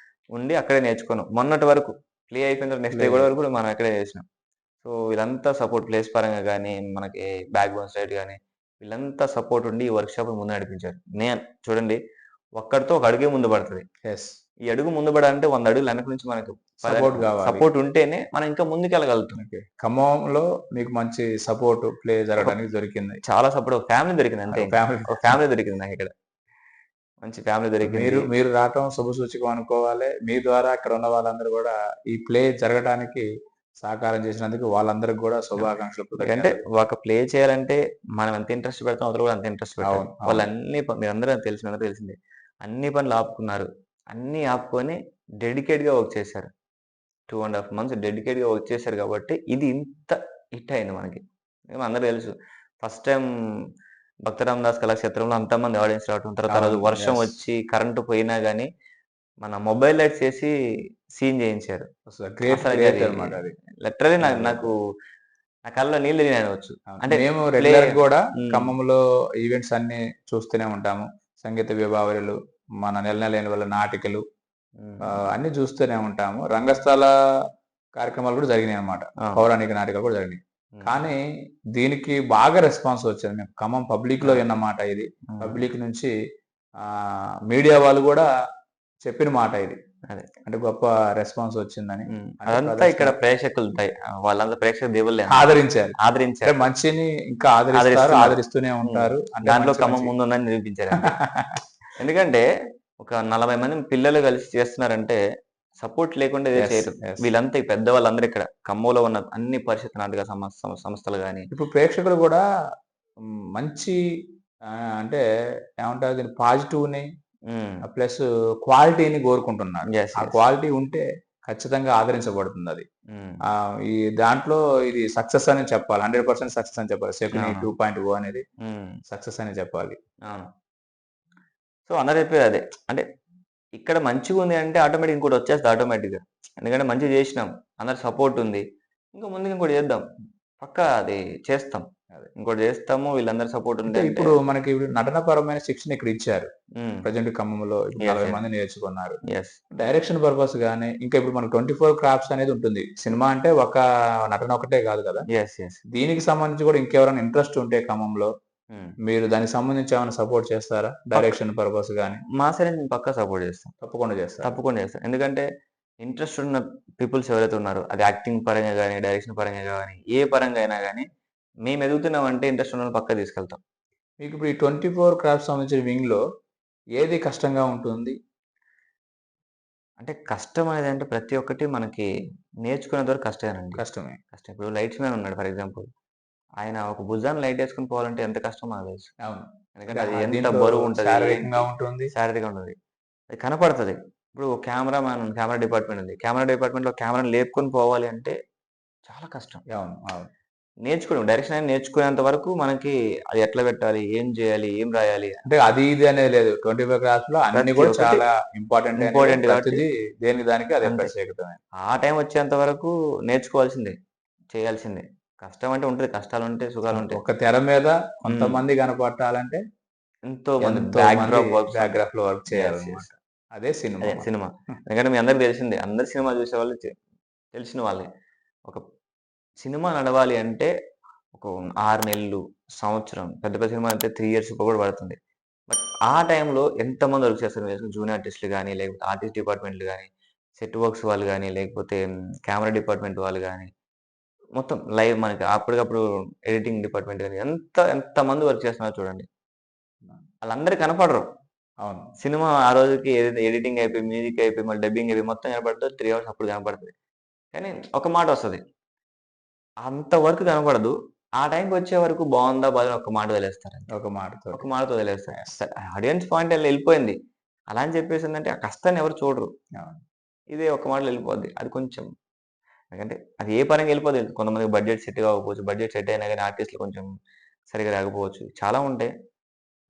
ఉండి అక్కడే నేర్చుకున్నాం. మొన్నటి వరకు ప్లే అయిపోయిన తర్వాత నెక్స్ట్ డే ప్లే కూడా వరకు కూడా మనం అక్కడే చేసినాం. సో వీళ్ళంతా సపోర్ట్ ప్లేస్ పరంగా గాని, మనకి బ్యాక్ బోన్ సైడ్ గాని వీళ్ళంతా సపోర్ట్ ఉండి ఈ వర్క్‌షాప్‌ని ముందు నడిపించారు. నేను చూడండి ఒక్కడితో ఒక అడుగే ముందు పడతది. యెస్. ఈ అడుగు ముందు పడాలంటే 100 అడుగులు వెనక నుంచి మనకు సపోర్ట్ గావాలి. సపోర్ట్ ఉంటేనే మనం ఇంకా ముందుకెళ్ళగలుగుతాం. ఓకే. ఖమ్మంలో మీకు మంచి సపోర్ట్ ప్లే ఒక జరగడానికి దొరికింది. చాలా సపోర్ట్ ఒక ఫ్యామిలీ దొరికింది అంతే ఇంకా. ఫ్యామిలీ ఒక ఫ్యామిలీ దొరికింది నాకిక్కడ. మంచి ఫ్యామిలీ దొరికింది. మీరు మీరు రావటం శుభసూచకం అనుకోవాలి. మీ ద్వారా అక్కడ ఉన్న వాళ్ళందరూ గూడా ఈ ప్లే జరగటానికి సహకారం చేసినందుకు వాళ్ళందరికి గూడా శుభాకాంక్షలు, ఎందుకంటే కృతజ్ఞతలు. ఒక ప్లే చేయాలంటే మనం ఎంత ఇంట్రెస్ట్ పెడతాం అవతల కూడా అంత ఇంట్రెస్ట్ పెట్టాలి. అవును. అవును. వాళ్ళు అన్ని మీరందరూ తెలిసిందే. అన్ని పనులు ఆపుకున్నారు. అన్నీ ఆపుకొని డెడికేట్‌గా వర్క్ చేశారు. 2 ½ మంత్స్ డెడికేట్‌గా వర్క్ చేశారు కాబట్టి ఇది ఇంత హిట్ అయింది మనకి. ఏమో అందరికి తెలుసు. ఫస్ట్ టైమ్ 'భక్త రామదాస్ కళాక్షేత్రంలో' అంతమంది ఆడియన్స్ రావటం. తర్వాత ఆ రోజు అవును. వర్షం యెస్. వచ్చి కరెంట్ పోయినా గాని మన మొబైల్ లైట్స్ ఏసి సీన్ చేయించారు. అసలు గ్రేట్ అసలకి గ్రేట్ అది అన్నమాట అది. లిటరల్లీ చాలా గ్రేట్. నాకు నా కళ్ళలో నీళ్ళు తిరిగినాయి అనొచ్చు. అవును. అంటే మేము ప్లే రెగ్యులర్‌గా గూడా హ్మ్. ఖమ్మంలో ఈవెంట్స్ అన్నీ చూస్తూనే ఉంటాము. సంగీత విభావరులు, మన నెల నెల వాళ్ళ నాటికలు హ్మ్. అన్నీ చూస్తూనే ఉంటాము. రంగస్థల కార్యక్రమాలు కూడా జరిగినాయన్నమాట. ఆ! పౌరాణిక నాటికలు కూడా జరిగినాయి. హ్మ్. కానీ దీనికి బాగా రెస్పాన్స్ వచ్చింది. మేము ఖమ్మం పబ్లిక్‌లో ఆ! విన్న మాట ఇది. హ్మ్. పబ్లిక్ నుంచి మీడియా వాళ్ళు గూడా చెప్పిన మాట ఇది. అదే. అంటే గొప్ప రెస్పాన్స్ వచ్చిందని. హ్మ్. అంటే అదంతా ఇక్కడ ప్రేక్షకులు వాళ్ళంతా ప్రేక్షక దేవుళ్ళే అంతా. ఆదరించారు. అంటే ఆదరించారు. మంచిని ఇంకా ఆదరిస్తారు, ఆదరిస్తున్నారు. ఆదరిస్తూనే హ్మ్. ఉంటారు. అంటే దాంట్లో మంచి ఖమ్మం మంచి ముందుందని నిరూపించారు అంతే. ఎందుకంటే ఒక 40 మంది పిల్లలు కలిసి చేస్తున్నారంటే సపోర్ట్ లేకుండా ఏది యెస్. చేయరు. యెస్. వీళ్ళంతా ఈ పెద్దవాళ్ళందరూ ఇక్కడ ఖమ్మంలో ఉన్న అన్ని పరిషత్ నాటక సంస్థలు గాని ఇప్పుడు ప్రేక్షకులు గూడా మంచి అంటే ఏమంటారు దీన్ని పాజిటివ్‌ని హ్మ్. ప్లస్ క్వాలిటీని కోరుకుంటున్నారు. యెస్. ఆ యెస్. క్వాలిటీ ఉంటే ఖచ్చితంగా ఆదరించబడుతుందది. హ్మ్. ఈ దాంట్లో ఇది సక్సెస్ అని చెప్పాలి. 100% సక్సెస్ అని చెప్పాలి. 'శకుని అవును. 2.0' అనేది హ్మ్. సక్సెస్ అనే చెప్పాలి. అవును. సో అందరూ చెప్పేది అదే. అంటే ఇక్కడ మంచిగుంది అంటే ఆటోమేటిక్‌గా ఇంకోటి వచ్చేస్తది ఆటోమేటిక్‌గా. ఎందుకంటే మంచిగా చేసినాం. అందరి సపోర్ట్ ఉంది. ఇంకా ముందుగా ఇంకోటి చేద్దాం. పక్కా అది చేస్తాం. అదే. ఇంకోటి చేస్తాము. వీళ్ళందరి సపోర్ట్ ఉంది అంటే అంటే ఇప్పుడు మనకి నటనపరమైన శిక్షణ ఇక్కడ ఇచ్చారు. హ్మ్. ప్రెజెంట్ ఖమ్మంలో ఇప్పుడు యెస్. 40 యెస్. మంది నేర్చుకున్నారు. యెస్. డైరెక్షన్ పర్పస్ గాని, ఇంకా ఇప్పుడు మనకు 24 క్రాఫ్ట్స్ అనేది ఉంటుంది. సినిమా అంటే ఒక నటన ఒకటే కాదు కదా! యెస్. యెస్. దీనికి సంబంధించి కూడా ఇంకెవరైనా ఇంట్రెస్ట్ ఉంటే ఖమ్మంలో, హ్మ్. మీరు దానికి సంబంధించి ఏమైనా సపోర్ట్ చేస్తారా? పక్క డైరెక్షన్ పర్పస్ గాని? మా సైడ్ నుంచి పక్కా సపోర్ట్ చేస్తాం. తప్పకుండా చేస్తారు. తప్పకుండా చేస్తాం. ఎందుకంటే ఇంట్రెస్ట్ ఉన్న పీపుల్స్ ఎవరైతే ఉన్నారో అది యాక్టింగ్ పరంగా గాని, డైరెక్షన్ పరంగా గాని, ఏ పరంగా అయినా గాని మేము ఎదుగుతున్నామంటే ఇంట్రెస్ట్ ఉన్నోళ్ళని పక్కా తీసుకెళ్తాం. మీకు ఇప్పుడు ఈ 24 క్రాఫ్ట్స్ సంబంధించిన వింగ్‌లో ఏది కష్టంగా ఉంటుంది? అంటే కష్టం అనేదంటే ప్రతి ఒక్కటి మనకి నేర్చుకునేంత వరకు కష్టమేనండి. కష్టమే. కష్టం. ఇప్పుడు లైట్స్ మ్యాన్ ఉన్నాడు ఫర్ ఎగ్జాంపుల్. ఆయన ఒక భుజాన లైట్ ఏసుకొని పోవాలంటే ఎంత కష్టమో నాకు తెలుసు. అవును. ఎందుకంటే అంటే అది ఎంత దీంట్లో బరువుంటది, శారీరకంగా ఏంటి ఉంటుంది. శారీరకంగా ఉంటది. అది కనపడతది. ఇప్పుడు కెమెరా డిపార్ట్‌మెంట్ ఉంది. కెమెరా డిపార్ట్‌మెంట్‌లో కెమెరాని లేపుకొని పోవాలి అంటే చాలా కష్టం. అవును. అవును. నేర్చుకోవడం డైరెక్షన్ అనేది నేర్చుకునేంత వరకు మనకి అది ఎట్లా పెట్టాలి, ఏం చేయాలి, ఏం రాయాలి అంటే అది ఇది అనేది లేదు. 25 క్రాఫ్ట్స్‌లో అన్నీ ప్రతి కూడా ఒక్కటి చాలా ఇంపార్టెంటే అని ఇంపార్టెంట్ కాబట్టి ప్రతిదీ దేనికి దానికి అదే అంతే. ప్రత్యేకతమే. ఆ టైం వచ్చేంత వరకు నేర్చుకోవాల్సిందే. చేయాల్సిందే. కష్టం అంటే ఉంటది. కష్టాలుంటాయి, సుఖాలుంటాయి. ఒక తెర మీద హ్మ్. కొంతమంది కనపట్టాలంటే ఎంతోమంది ఎంతోమంది వర్క్స్ ఉంటాయి. బ్యాక్‌గ్రాఫ్‌లో వర్క్ యెస్. యెస్. చేయాలన్నమాట. అదే సినిమా అదే మొత్తం. సినిమా. ఎందుకంటే మీ అందరికి తెలిసిందే. అందరు సినిమా చూసేవాళ్ళు తెలిసిన వాళ్ళే. ఒక సినిమా నడవాలి అంటే ఒక 6 నెలలు, సంవత్సరం పెద్ద పెద్ద సినిమా అయితే 3 ఇయర్స్ కూడా పడుతుంది. బట్ ఆ టైంలో ఎంతమంది వర్క్ చేస్తారు మీరు జూనియర్ ఆర్టిస్ట్‌లు గాని, లేకపోతే ఆర్టిస్ట్ డిపార్ట్‌మెంట్‌లు గాని, సెట్ వర్క్స్ వాళ్ళు గాని, లేకపోతే కెమెరా డిపార్ట్‌మెంట్ వాళ్ళు గాని, మొత్తం లైవ్ మనకి అప్పటికప్పుడు ఎడిటింగ్ డిపార్ట్‌మెంట్ గాని ఎంతమంది వర్క్ చేస్తున్నారో చూడండి. ఆళ్ళందరూ కనపడరు. అవును. సినిమా ఆ రోజుకి ఏదైతే ఎడిటింగ్ అయిపోయి, మ్యూజిక్ అయిపోయి, మళ్ళీ డబ్బింగ్ అయిపోయి మొత్తం కనపడుతది. 3 అవర్స్ అప్పుడు కనపడతది. కానీ ఒక మాటొస్తది. అంత వరకు కనపడదు. ఆ టైంకొచ్చే వరకు బావుందా? బాలేదా? ఒక్క మాట వదిలేస్తారంతే. ఒక ఒక మాటతోటి. మాటతో వదిలేస్తారు. యెస్. సరే ఆడియన్స్ పాయింట్ ఎళ్ళిపోయింది. అలా అని చెప్పేసిందంటే ఆ కష్టాన్ని ఎవరు చూడరు. అవును. ఇదే ఒక్క మాటలో ఎళ్ళిపోద్ది. అది కొంచెం ఎందుకంటే అది ఏ పరంగా ఎళ్ళిపోద్ది. కొంతమందికి బడ్జెట్ సెట్ కాకపోవచ్చు. బడ్జెట్ సెట్ అయినా గాని ఆర్టిస్ట్‌లు కొంచెం సరిగ్గా రాకపోవచ్చు. చాలా ఉంటాయి.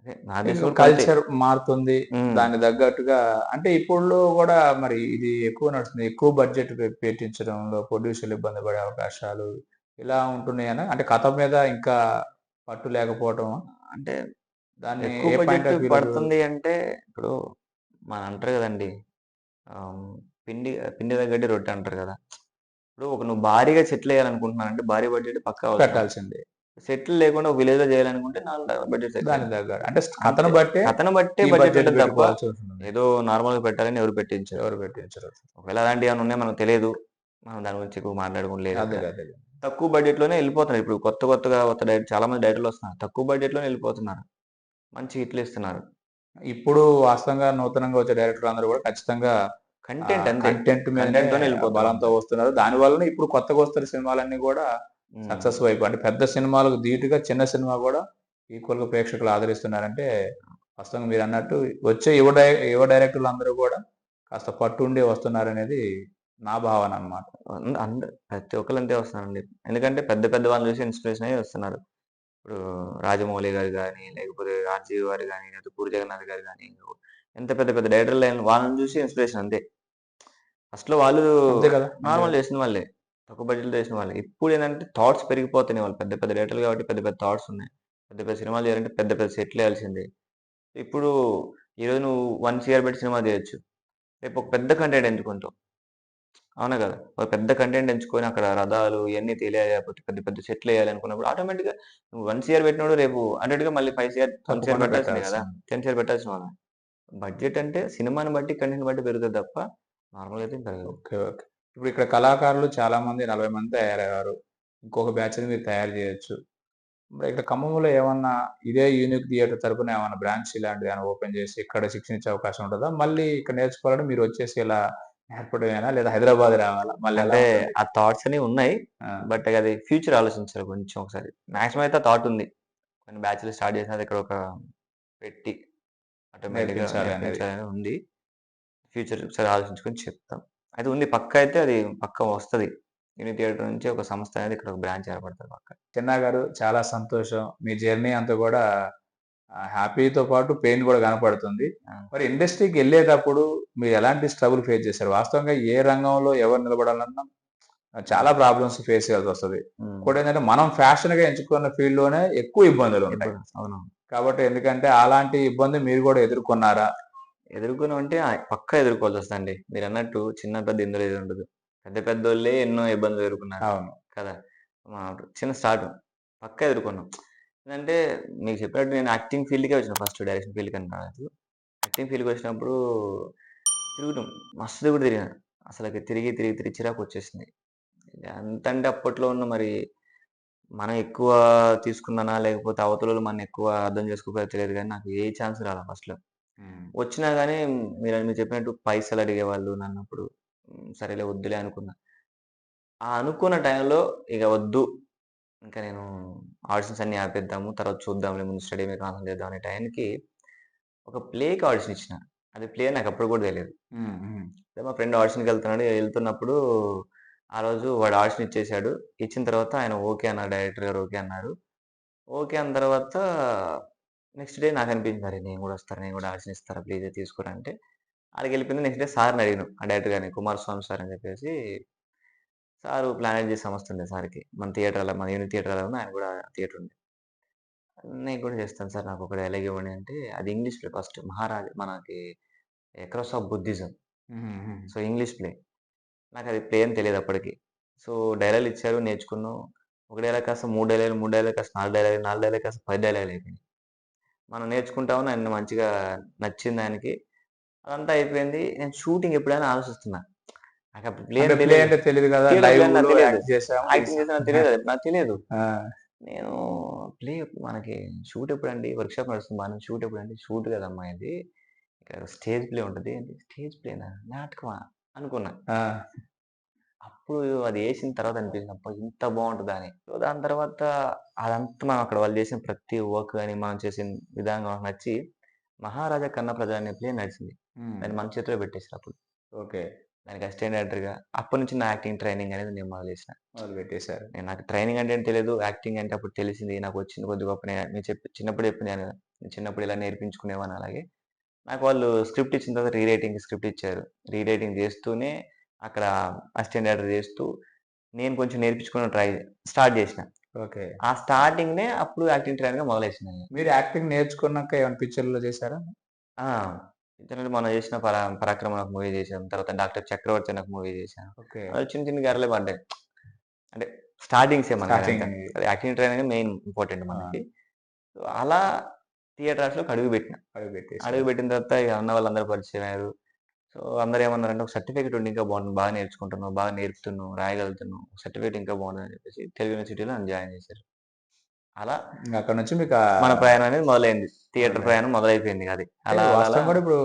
అదే నాకు తెలిసిన వరకు అంతే. కల్చర్ మారుతుంది. హ్మ్. దానికి తగ్గట్టుగా అంటే ఇప్పుడులో గూడా మరి ఇది ఎక్కువ నడుస్తుంది. ఎక్కువ బడ్జెట్ పెట్టించడంలో ప్రొడ్యూసర్‌లు ఇబ్బంది పడే అవకాశాలు ఇలా ఉంటున్నాయనా? అంటే కథ మీద ఇంకా పట్టు లేకపోవటమా? అంటే దాన్ని ఎక్కువ ఏ పాయింట్ బడ్జెట్ ఆఫ్ వ్యూలో పడుతుంది అంటే, ఇప్పుడు అంటారు కదండీ! ఆహ్, పిండి పిండి తగ్గట్టే రొట్టె అంటారు కదా! ఇప్పుడు నువ్వు భారీగా సెటిల్ భారీ బడ్జెట్ పక్కా అవసరం. పెట్టాల్సిందే. సెటిల్ లేకుండా ఒక విలేజ్‌లో చేయాలనుకుంటే బడ్జెట్ సెటిల్ దానికి అయిపోతుంది. తగ్గట్టు. అంటే అంతే. కథను బట్టే కథను బట్టే ఈ బడ్జెట్ బడ్జెట్ ఉంటది తప్ప, పెట్టుకోవాల్సి ఉంటుంది. ఏదో నార్మల్‌గా పెట్టాలని ఎవరు పెట్టించరు. ఎవరు పెట్టించరు. ఒకవేళ అలాంటివి ఏమైనా ఉన్నాయో మనకు తెలియదు. మనం దాని గురించి ఎక్కువ మాట్లాడుకొని లేదిక్కడ. అదేలే. అదేలే. తక్కువ బడ్జెట్‌లోనే ఎళ్ళిపోతున్నారు. ఇప్పుడు కొత్తగా చాలా మంది డైరెక్టర్లు వస్తున్నారు. తక్కువ బడ్జెట్‌లోనే ఎళ్ళిపోతున్నారు. మంచి హిట్లు ఇస్తున్నారు. ఇప్పుడు వాస్తవంగా నూతనంగా వచ్చే డైరెక్టర్లందరూ కూడా ఖచ్చితంగా కంటెంట్ అంతే. కంటెంట్ మీదనే కంటెంట్‌తోనే ఎళ్ళిపోతా బలంతో ఉంటారు. వస్తున్నారు. దాని వలన ఇప్పుడు కొత్తగా వస్తున్న సినిమాలన్నీ కూడా హ్మ్. సక్సెస్ వైపు అంటే పెద్ద సినిమాలకు ధీటుగా చిన్న సినిమా కూడా ఈక్వల్‌గా ప్రేక్షకులు ఆదరిస్తున్నారంటే వాస్తవంగా మీరన్నట్టు వచ్చే యువ డైరెక్టర్లందరూ కూడా కాస్త పట్టుండి వస్తున్నారనేది నా భావన అన్నమాట. ప్రతి ఒక్కళ్ళు అంతే వస్తున్నారండి. ఎందుకంటే పెద్ద పెద్ద వాళ్ళని చూసి ఇన్‌స్పిరేషన్ అయ్యి వస్తున్నారు. ఇప్పుడు రాజమౌళి గారు గాని, లేకపోతే ఆర్‌జీవి గారు గాని, లేకపోతే పూరి జగన్నాథ్ గారు గాని, ఎంత పెద్ద పెద్ద డైరెక్టర్‌లైన వాళ్ళని చూసి ఇన్‌స్పిరేషన్ అంతే. ఫస్ట్‌లో వాళ్ళు అంతే కదా! అంతే నార్మల్ కదా! చేసిన వాళ్ళే. తక్కువ బడ్జెట్‌లో చేసిన వాళ్ళే. ఇప్పుడేందంటే థాట్స్ పెరిగిపోతున్నాయి. వాళ్ళు పెద్ద పెద్ద డైరెక్టర్లు కాబట్టి పెద్ద పెద్ద థాట్స్ ఉన్నాయి. పెద్ద పెద్ద సినిమాలు చేయాలంటే పెద్ద పెద్ద సెట్‌లేయాల్సిందే. ఇప్పుడు ఈరోజు నువ్వు 1 సీఆర్ పెట్టి సినిమా చేయొచ్చు. రేపు ఒక పెద్ద కంటెంట్ ఎంచుకుంటావు. అవునా కదా! ఒక పెద్ద కంటెంట్ ఎంచుకొని అక్కడ రథాలు ఇయన్నీ తెలియాలి. లేకపోతే పెద్ద పెద్ద సెట్‌లేయాలి అనుకున్నప్పుడు ఆటోమేటిక్‌గా నువ్వు 1 సీఆర్ పెట్టినోడు రేపు 100గా మళ్ళీ 5 సీఆర్, 10 సీఆర్ తప్పకుండా పెట్టాల్సిందే కదా! పెట్టాల్సింది. 10 సీఆర్ పెట్టాల్సిన బడ్జెట్ అంటే సినిమాని బట్టి, కంటెంట్‌ని బట్టి పెరుగుతది తప్ప నార్మల్‌గా అయితే పెరగదు. ఓకే. ఓకే. ఇప్పుడు ఇక్కడ కళాకారులు చాలామంది 40 మంది తయారయ్యారు. ఇంకొక బ్యాచ్‌ని మీరు తయారు చేయొచ్చు. మరి ఇక్కడ ఖమ్మంలో ఏమన్నా ఇదే యూనిక్ థియేటర్ తరపున ఏమన్నా బ్రాంచ్ ఇలాంటిది ఏమైనా ఓపెన్ చేసి ఇక్కడ శిక్షణ ఇచ్చే అవకాశం ఉంటదా? మళ్ళీ ఇక్కడ నేర్చుకోవాలంటే మీరొచ్చేసి ఇలా నేర్పడమేనా? లేదా హైదరాబాద్ రావాలా? మళ్ళీ ఎలా అంటే ఉంటుంది? ఆ థాట్స్ అనేవి ఉన్నాయి. ఆ! బట్ అది ఫ్యూచర్ ఆలోచించాలి కొంచెం ఒకసారి. మాక్సిమం అయితే ఆ థాట్ ఉంది. కొన్ని బ్యాచ్‌లు స్టార్ట్ చేసినా అది ఇక్కడ ఒక పెట్టి ఆటోమేటిక్‌గా నేర్పించాలి అనేది. నేర్పించాలని ఉంది. ఫ్యూచర్ ఒకసారి ఆలోచించుకొని చెప్తాం. అయితే ఉంది. పక్కా అయితే అది పక్కా వస్తది. యూనిటీ థియేటర్ నుంచి ఒక సంస్థ అనేది ఇక్కడ ఒక బ్రాంచ్ ఏర్పడతది పక్కా. చిన్న గారు చాలా సంతోషం. మీ జర్నీ అంతా కూడా హ్యాపీతో పాటు పెయిన్ కూడా కనపడుతుంది. ఆ! మరి ఇండస్ట్రీకెళ్ళేటప్పుడు మీరు ఎలాంటి స్ట్రగుల్ ఫేస్ చేశారు? వాస్తవంగా ఏ రంగంలో ఎవరు నిలబడాలన్నా హ్మ్. చాలా ప్రాబ్లమ్స్ ఫేస్ చేయాల్సొస్తది. హ్మ్. ఇంకోటేంటంటే మనం ఫ్యాషన్‌గా ఎంచుకున్న ఫీల్డ్‌లోనే ఎక్కువ ఇబ్బందులుంటాయి. ఇబ్బంది. అవునవును. కాబట్టి ఎందుకంటే అలాంటి ఇబ్బంది మీరు కూడా ఎదుర్కొన్నారా? ఎదుర్కొనం అంటే పక్కా ఎదుర్కోవాల్సొస్తదండి. మీరన్నట్టు చిన్న పెద్ద ఇందులో ఏదుండదు. పెద్ద పెద్దోళ్ళే ఎన్నో ఇబ్బందులు ఎదుర్కొన్నారు. అవును. కదా! చిన్న స్టార్ట్ పక్కా ఎదుర్కొన్నాం. ఏందంటే మీకు చెప్పినట్టు నేను యాక్టింగ్ ఫీల్డ్‌కే వచ్చిన ఫస్ట్ డైరెక్షన్ ఫీల్డ్‌కని రాలేదు. యాక్టింగ్ ఫీల్డ్‌కొచ్చినప్పుడు తిరుగుతాం. మస్తు తిరుగుడు తిరిగాను. అసలకి తిరిగి చిరాకొచ్చేసింది. ఎంతంటే అప్పట్లో ఉన్న మరి మనం ఎక్కువ తీసుకున్నానా? లేకపోతే అవతలోళ్ళు మనల్ని ఎక్కువ అర్థం చేసుకోకపోయారో తెలియదు గానీ నాకు ఏ ఛాన్స్ రాలా ఫస్ట్‌లో. హ్మ్. వచ్చినా గానీ మీరు చెప్పినట్టు పైసలడిగేవాళ్ళు నన్నప్పుడు. సరేలే వద్దులే అనుకున్నా. ఆ అనుకున్న టైంలో ఇగ వద్దు. ఇంక నేను ఆడిషన్స్ అన్నీ ఆపేద్దాము. తర్వాత చూద్దాంలే ముందు స్టడీ మీద కాన్సంట్రేట్ చేద్దాం అనే టైంకి ఒక ప్లేకి ఆడిషన్ ఇచ్చిన. అది ప్లే అని నాకప్పుడు కూడా తెలీదు. హ్మ్. హ్మ్. అయితే మా ఫ్రెండ్ ఆడిషన్‌కెళ్తున్నాడు. ఎళ్తున్నప్పుడు ఆ రోజు వాడు ఆడిషన్ ఇచ్చేసాడు. ఇచ్చిన తర్వాత ఆయన ఓకే అన్నారు. డైరెక్టర్ గారు ఓకే అన్నారు. ఓకే అన్న తర్వాత నెక్స్ట్ డే నాకనిపించింది. అరే! నేను గూడా ఆడిషన్ ఇస్తారా ప్లీజ్ తీసుకోరా అంటే ఆడికెళ్ళిపోయింది. నెక్స్ట్ డే సార్‌ని అడిగినాం. ఆ డైరెక్టర్ గారిని కుమారస్వామి సార్ అని చెప్పేసి సారు ప్లానెట్ సంస్థ ఉండే సార్‌కి. మన యూనిట్ థియేటర్ ఎలా ఉందో ఆయన గూడా థియేటర్ ఉంది. నేను కూడా చేస్తాను సార్ నాకొక డైలాగ్ ఇవ్వండి అంటే అది ఇంగ్లీష్ ప్లే ఫస్ట్ మనకి 'ఎక్రాస్ ఆఫ్ బుద్ధిజం' హుహుహు. So, English play. నాకది ప్లే అని తెలీదు అప్పటికి. సో, డైలాగులు ఇచ్చారు నేర్చుకున్నాం. ఒక డైలాగ్ కాస్త 3 డైలాగులు, 3 డైలాగ్ కాస్త 4 డైలాగులు, 4 డైలాగ్ కాస్త 10 డైలాగులు అయిపోయినాయి. మనం నేర్చుకుంటా ఉన్నాం. ఆయన మంచిగా నచ్చిందాయనకి. అదంతా అయిపోయింది. నేను షూటింగ్ ఎప్పుడైనా ఆలోచిస్తున్నా. నాకప్పుడు ప్లే అంటే అని ప్లే తెలీదు. అంటే తెలీదు కదా! థియేటర్ ప్లే అని నాకు లైవ్‌లో తెలియదు. యాక్ట్ చేసాము, యాక్టింగ్ తీసాం. చేసానో తెలీదు. నాకు తెలీదు. ఆ! నేను ప్లే మనకి షూట్ ఎప్పుడండి? వర్క్‌షాప్ నడుస్తుంది బానే షూట్ ఎప్పుడండి? షూట్ కాదమ్మా ఇది. ఇక్కడ స్టేజ్ ప్లే ఉంటది. స్టేజ్ ప్లేనా? నాటకమా? అనుకున్నా. ఆ! అప్పుడు అది ఏసిన తర్వాత అనిపించింది. అబ్బా! ఇంత బావుంటదా అని. సో, దాని తర్వాత అదంతా మనం అక్కడ వాళ్ళు చేసిన ప్రతి వర్క్ గాని, మనం చేసిన విధానం నాకు నచ్చి 'మహారాజా కన్నప్రజ' అనే ప్లే నడిచింది. హ్మ్. దాన్ని మన చేతిలో పెట్టేసారు అప్పుడు. ఓకే. దానికి అసిస్టెంట్ డైరెక్టర్‌గా అప్పటినుంచి నా యాక్టింగ్ ట్రైనింగ్ అనేది నేను మొదలుచేసిన. మొదలుపెట్టేసారు. నాకు ట్రైనింగ్ అంటే ఏంటి తెలీదు. యాక్టింగ్ అంటే అప్పుడు తెలిసింది. నాకొచ్చింది కొద్ది గొప్ప మీరు చిన్నప్పుడు చెప్పాను కదా! నేను చిన్నప్పుడు ఇలా నేర్పించుకునేవాడిని అలాగే. నాకు వాళ్ళు స్క్రిప్ట్ ఇచ్చిన తర్వాత రీరైటింగ్‌కి స్క్రిప్ట్ ఇచ్చారు. రీరైటింగ్ చేస్తూనే అక్కడ అసిస్టెంట్ డైరెక్టర్ చేస్తూ నేను కొంచెం నేర్పించుకోవడం స్టార్ట్ చేసిన. ఓకే. ఆ స్టార్టింగ్‌నే అప్పుడు యాక్టింగ్ ట్రైనర్‌గా మొదలేసిందండి. మీరు యాక్టింగ్ నేర్చుకున్నాక ఏమైనా పిక్చర్‌లో చేశారా? ఆ! ఎందుకంటే మనం చేసిన 'పరాక్రమం' అని ఒక మూవీ చేశాం. తర్వాత 'డాక్టర్ చక్రవర్తి' అని ఒక మూవీ చేశాను. ఓకే. అలా చిన్న చిన్న గర్లే పడ్డాయి. అంటే స్టార్టింగ్సే మనకదంతా. స్టార్టింగ్. యాక్టింగ్ ట్రైనింగే మెయిన్ ఇంపార్టెంట్ ఆ! మనకి. సో, అలా థియేటర్ ఆర్ట్స్‌లోకి అడుగుపెట్టిన. అడుగుపెట్టేసారు. అడుగుపెట్టిన తర్వాత ఇగ అన్న వాళ్ళందరూ పరిచయమయ్యారు. సో, అందరూ ఏమన్నారంటే, "ఒక సర్టిఫికేట్ ఉంటే ఇంకా బాగుండు. బాగా నేర్చుకుంటున్నావు, బాగా నేర్పుతున్నావు, రాయగలుగుతున్నావు. సర్టిఫికేట్ ఇంకా బాగుండని" చెప్పేసి తెలుగు యూనివర్సిటీలో నన్ను జాయిన్ చేశారు. అలా ఇంక అక్కడి నుంచి మీకు మన ప్రయాణం అనేది మొదలైంది. థియేటర్ మొదలైంది. ప్రయాణం మొదలైపోయింది అది. అంటే అలా అలా అలా వాస్తవంగా కూడా ఇప్పుడు